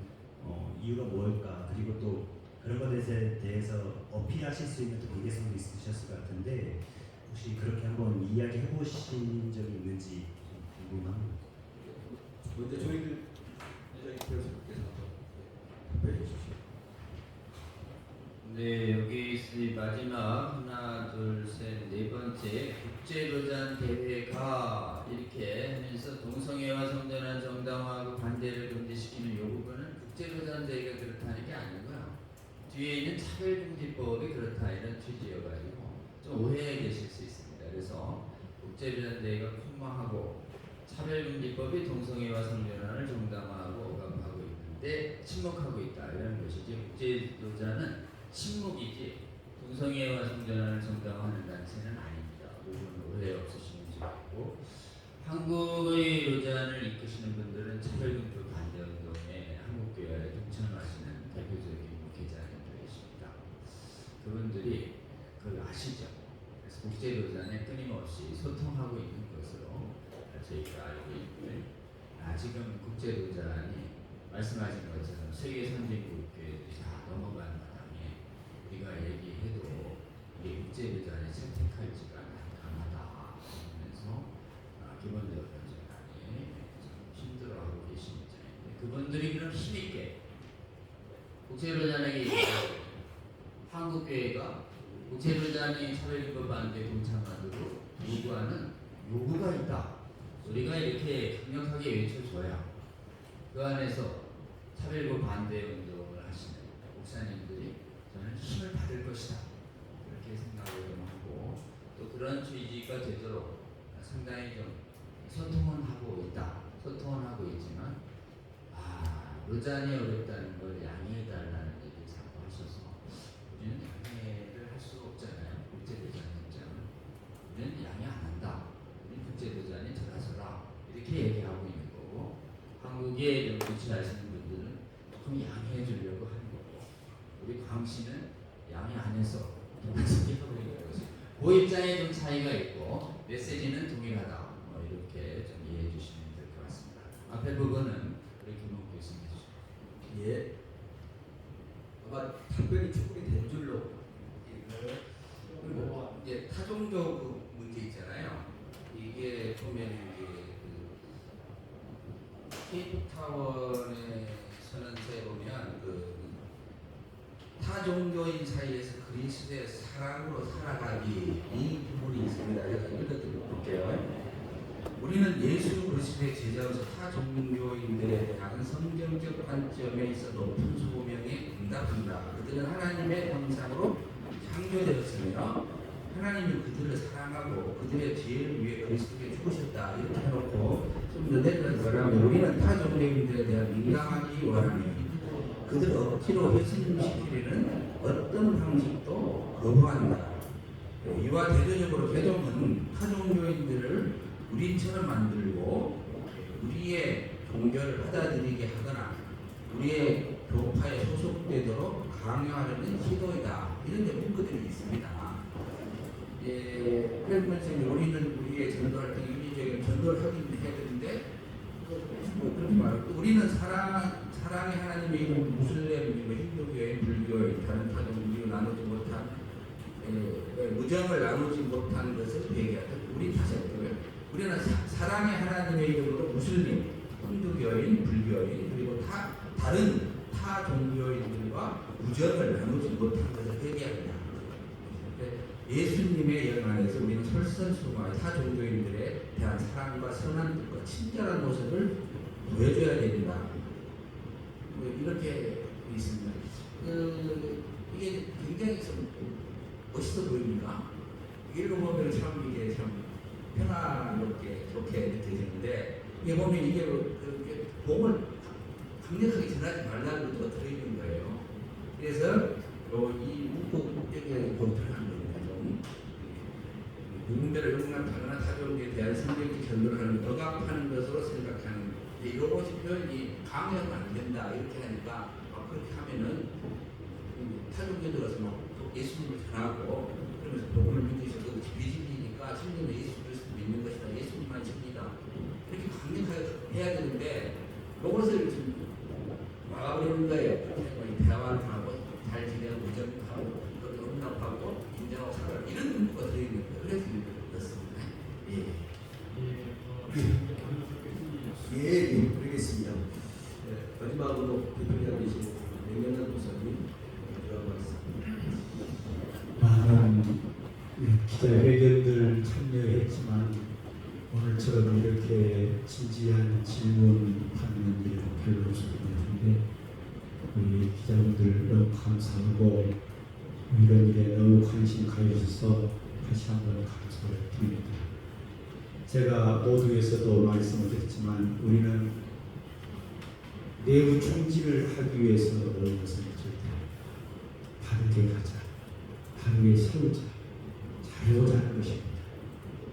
이유가 뭘까? 그리고 또 그런 것에 대해서 어필하실 수 있는 또 관계성도 있으셨을 것 같은데 혹시 그렇게 한번 이야기해 보신 적이 있는지 궁금합니다. 먼저 조인들 회장님께서 답변해 주십시오. 네, 여기 마지막 하나, 둘, 셋, 네 번째 국제로잔 대회가 이렇게 하면서 동성애와 성전환 정당화하고 반대를 금지시키는 요 부분은 국제로잔 대회가 그렇다는 게 아니고요. 뒤에 있는 차별금지법이 그렇다 이런 취지여가지고 좀 오해해 계실 수 있습니다. 그래서 국제로잔 대회가 폭망하고 차별금지법이 동성애와 성전환을 정당화하고 억압하고 있는데 침묵하고 있다 이런 것이지 국제로잔은 침묵이지 동성애와 성전환을 정당화하는 단체는 아닙니다. 부분 오해 없으시면 좋겠고 한국의 로잔을 이끄시는 분들은 차별금지 반대 운동에 한국교회에 동참하시는 대표적인 목회자님들 계십니다. 그분들이 그걸 아시죠? 그래서 국제로잔에 끊임없이 소통하고 있는 것으로 저희가 알고 있고요. 지금 국제로잔이 말씀하신 것처럼 세계 선진국교회들이 다 넘어가는 바람에 우리가 얘기해도 이게 국제로잔에 채택할지가 난감하다 하면서 기본적으로 많이 좀 힘들어하고 계신 입장인데 그분들이 그럼 힘있게 국제로잔에게 한국교회가 국제로잔이 차별금지법 반대에 동참하도록 요구하는 요구가 있다. 우리가 이렇게 강력하게 외쳐줘야 그 안에서 차별금 반대 운동을 하시는 목사님들이 저는 힘을 받을 것이다. 그렇게 생각을 하고 또 그런 취지가 되도록 상당히 좀 소통은 하고 있다. 소통은 하고 있지만 로잔이 어렵다는 걸 양해해달라는 얘기 자꾸 하셔서 우리는 양해를 할 수 없잖아요. 국제로잔 입장은 우리는 양해 안 한다. 우리는 국제로잔이 들어서라 이렇게 얘기하고 있는 거고 한국에 좀 위치하시는 분들은 조금 양해해 주려고 하는 거고 우리 광씨는 양해 안 해서 동일하게 하고 있는 거지. 그 입장에 좀 차이가 있고 메시지는 동일하다. 이렇게 좀 이해해 주시면 될 것 같습니다. 앞에 부분은 우리 김홍 교수님 해주시죠. 예. 아마 답변이 충분히 된 줄로. 그리고 이제 타종적 문제 있잖아요. 이게 보면 케이프타운의 선언서에 보면 타종교인 사이에서 그리스도의 사랑으로 살아가기 이 부분이 있습니다. 제가 읽어드릴게요. 우리는 예수 그리스도의 제자로서 타종교인들에 대한 성경적 관점에 있어 높은 소명에 응답한다. 그들은 하나님의 형상으로 창조되었으며 하나님이 그들을 사랑하고 그들의 지혜를 위해 그리스도께 죽으셨다. 이렇게 해놓고 좀 더 내려가면 우리는 타종교인들에 대한 민감하기 원하니 그들을 억지로 회심시키려는 어떤 방식도 거부한다. 이와 대조적으로 개종은 타종교인들을 우리처럼 만들고 우리의 종교를 받아들이게 하거나 우리의 교파에 소속되도록 강요하려는 시도이다. 이런 문구들이 있습니다. 그래서 우리는 우리의 전도할 때 윤리적인 전도를 하긴 해야 되는데 그렇게 말하고 우리는 사랑의 하나님의 이름 무슬림, 힌두교인, 불교인, 다른 타종교로 나누지 못한 무정을 나누지 못한 것을 얘기하죠. 우리 다시 할게요. 우리는 사랑의 하나님의 이름으로 무슬림, 힌두교인, 불교인 그리고 다른 타종교인들과 무정을 나누지 못한 것을 얘기합니다. 예수님의 영 안에서 우리는 솔선수범하여 타종교인들에 대한 사랑과 선한 뜻과 친절한 모습을 보여줘야 된다. 이렇게 있습니다. 이게 굉장히 좀 멋있어 보입니다. 읽어보면 참 이게 참 평화롭게 좋게 느껴지는데 이게 보면 이게 복을 강력하게 전하지 말라는 것도 들어있는 거예요. 그래서 이 문구 여기에 곧 들어간 겁니다. 누군가를 용납하거나 타종교에 대한 성경적 전도를 하는 억압하는 것으로 생각하는 이것이 표현이 강요하면 안 된다 이렇게 하니까 그렇게 하면은 타종교들어서 예수님을 전하고 그러면서 복음을 믿으셔서 비진리니까 진리는 예수 그리스도 믿는 것이다. 예수님만 진리다. 이렇게 강력하게 해야 되는데 그것을 좀 막아버리는 거예요. 대화를 하고 잘 지내고 무정하고 용납하고 인정하고 살아 이런 문구가 들어있는 거예요. 그래서 그렇습니다. 그러겠습니다. 마지막으로 대표님이신 명현한 목사님 많은 기자회견들 참여했지만 오늘처럼 이렇게 진지한 질문 받는 일은 별로 없었는데 우리 기자분들 너무 감사하고 이런 일에 너무 관심 가져주셔서 다시 한번 감사를 드립니다. 제가 모두에서도 말씀을 드렸지만 우리는 내부 총질을 하기 위해서 어려운 것은 절대 바르게 가자, 바르게 세우자, 잘해보자는 것입니다.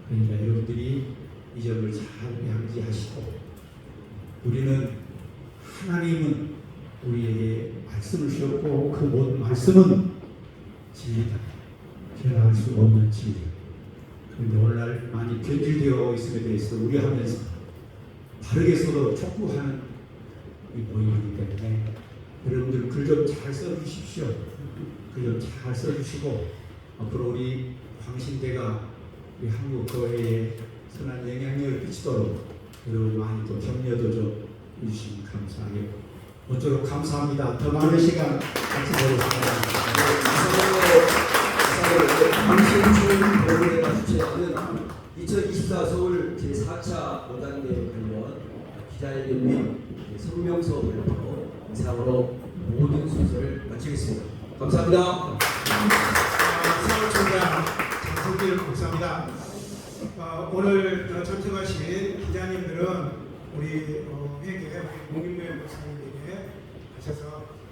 그러니까 여러분들이 이 점을 잘 양지하시고 우리는 하나님은 우리에게 말씀을 주셨고 그 모든 말씀은 진리다. 변할 수 없는 진리. 그런데 오늘날 많이 변질되어 있음에 대해서 우려하면서 바르게 서로 촉구하는 이 모임이기 때문에 여러분들 글 좀 잘 써주십시오. 글 좀 잘 써주시고 앞으로 우리 광신대가 우리 한국 교회에 선한 영향력을 끼치도록 여러분 많이 또 격려도 좀 해주시면 감사하겠고 모쪼록 감사합니다. 더 많은 시간 같이 보겠습니다. 광신주의 보훈회가 주최하는 2024 서울 제4차 모단대회 관련 기자회견 및 성명서 발표 이상으로 모든 순서를 마치겠습니다. 감사합니다. 사무총장 장성길 목사입니다. 오늘 참석하신 기자님들은 우리 회계 공인묘회 목사님에게 하셔서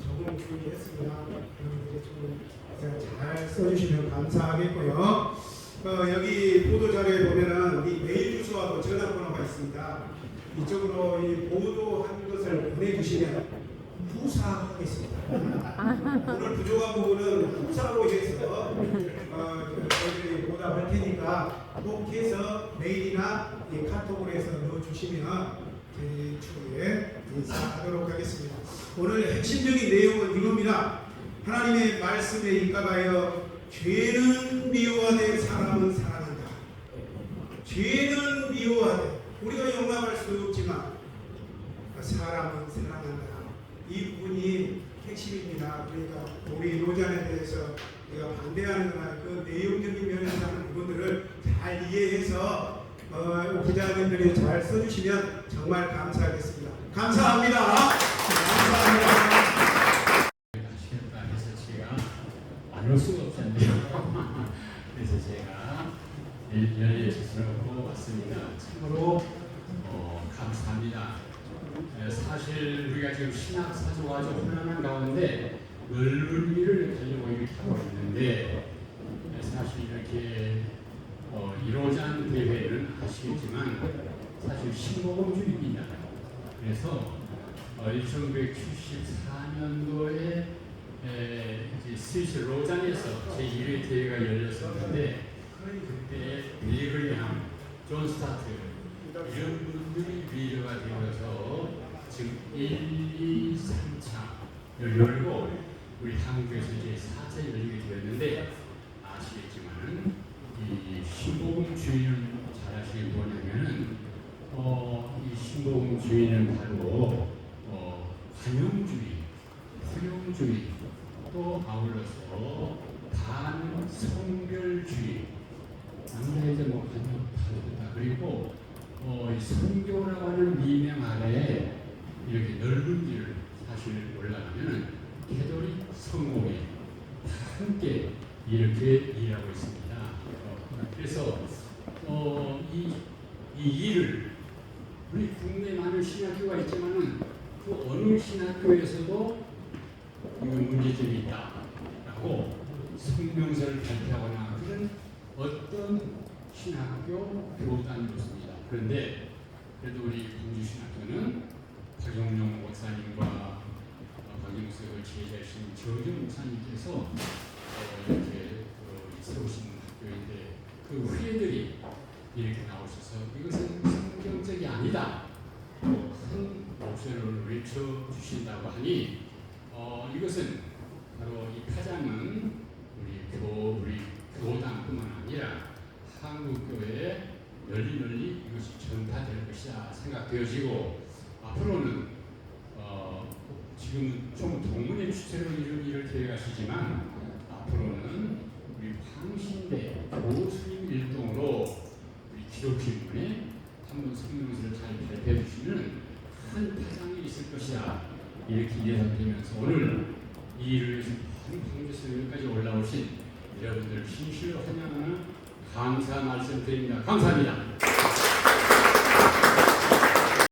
적응 준비했습니다. 여러분들이 좀 잘 써주시면 감사하겠고요. 여기 보도자료에 보면은 이 메일 주소하고 전화번호가 있습니다. 이쪽으로 이 보도한 것을 보내주시면 후사하겠습니다. 오늘 부족한 부분은 후사로 해서 저희들이 보답할 테니까 꼭 해서 메일이나 카톡으로 해서 넣어주시면 저희 추후에 인사하도록 하겠습니다. 오늘 핵심적인 내용은 이겁니다. 하나님의 말씀에 입각하여 죄는 미워하되 사람은 사랑한다. 죄는 미워하되 우리가 용납할 수 없지만 사람은 사랑한다. 이 부분이 핵심입니다. 그러니까 우리 노잔에 대해서 우리가 반대하는 거나 그 내용적인 면에서 하는 부분들을 잘 이해해서 부자님들이 잘 써주시면 정말 감사하겠습니다. 감사합니다. 감사합니다. 하시겠다 해서 제가 안 올 수가 없었네요. 그래서 제가 열의 스스로 왔습니다. 참으로 감사합니다. 사실 우리가 지금 신학 사조가 아주 혼란한 가운데 넓은이를 가지고 이렇게 하고 있는데 사실 이렇게 1호잔 대회는 아시겠지만 사실 신복음주의입니다. 그래서 1974년도에 스위스 로잔에서 제1회 대회가 열렸었는데 그때 빌리그리함, 존 스타트 이런 분들이 리더가 되어서 지금 1, 2, 3차 열고 우리 한국에서 이제 4차 열리게 되었는데 아시겠지만은 이 신복음주의는 잘 아시게 뭐냐면은 이 신복음주의는 바로 관용주의, 수용주의 또 아울러서 반성별주의 남자에서 뭐 관용 다르다 그리고 이 선교라고 하는 미명 아래에 이렇게 넓은 길을 사실 올라가면은 캐톨릭 성공에 함께 이렇게 일하고 있습니다. 그래서 이 일을 우리 국내 많은 신학교가 있지만은 그 어느 신학교에서도 이건 문제점이 있다라고 성명서를 발표하거나 그런 어떤 신학교 교단이 없습니다. 그런데 그래도 우리 광주신학교는 박용룡 목사님과 박용석을 제자이신 정정 목사님께서 이렇게 세우신 학교인데 그 후예들이 이렇게 나오셔서 이것은 성경적이 아니다. 큰 목소리를 외쳐주신다고 하니 이것은 바로 이 파장은 우리 교단뿐만 아니라 한국교회에 널리 이것이 전파될 것이다 생각되어지고 앞으로는 지금은 좀 동문의 추세로 일을 되어가시지만 앞으로는 우리 황신대 교수님 일동으로 우리 기독신문에 한번 성명서를 잘 발표해 주시면 큰 파장이 있을 것이다 이렇게 예상되면서 오늘 이 일을 위해서 광주에서 여기까지 올라오신 여러분들 진실로 환영하는 감사 말씀드립니다. 감사합니다.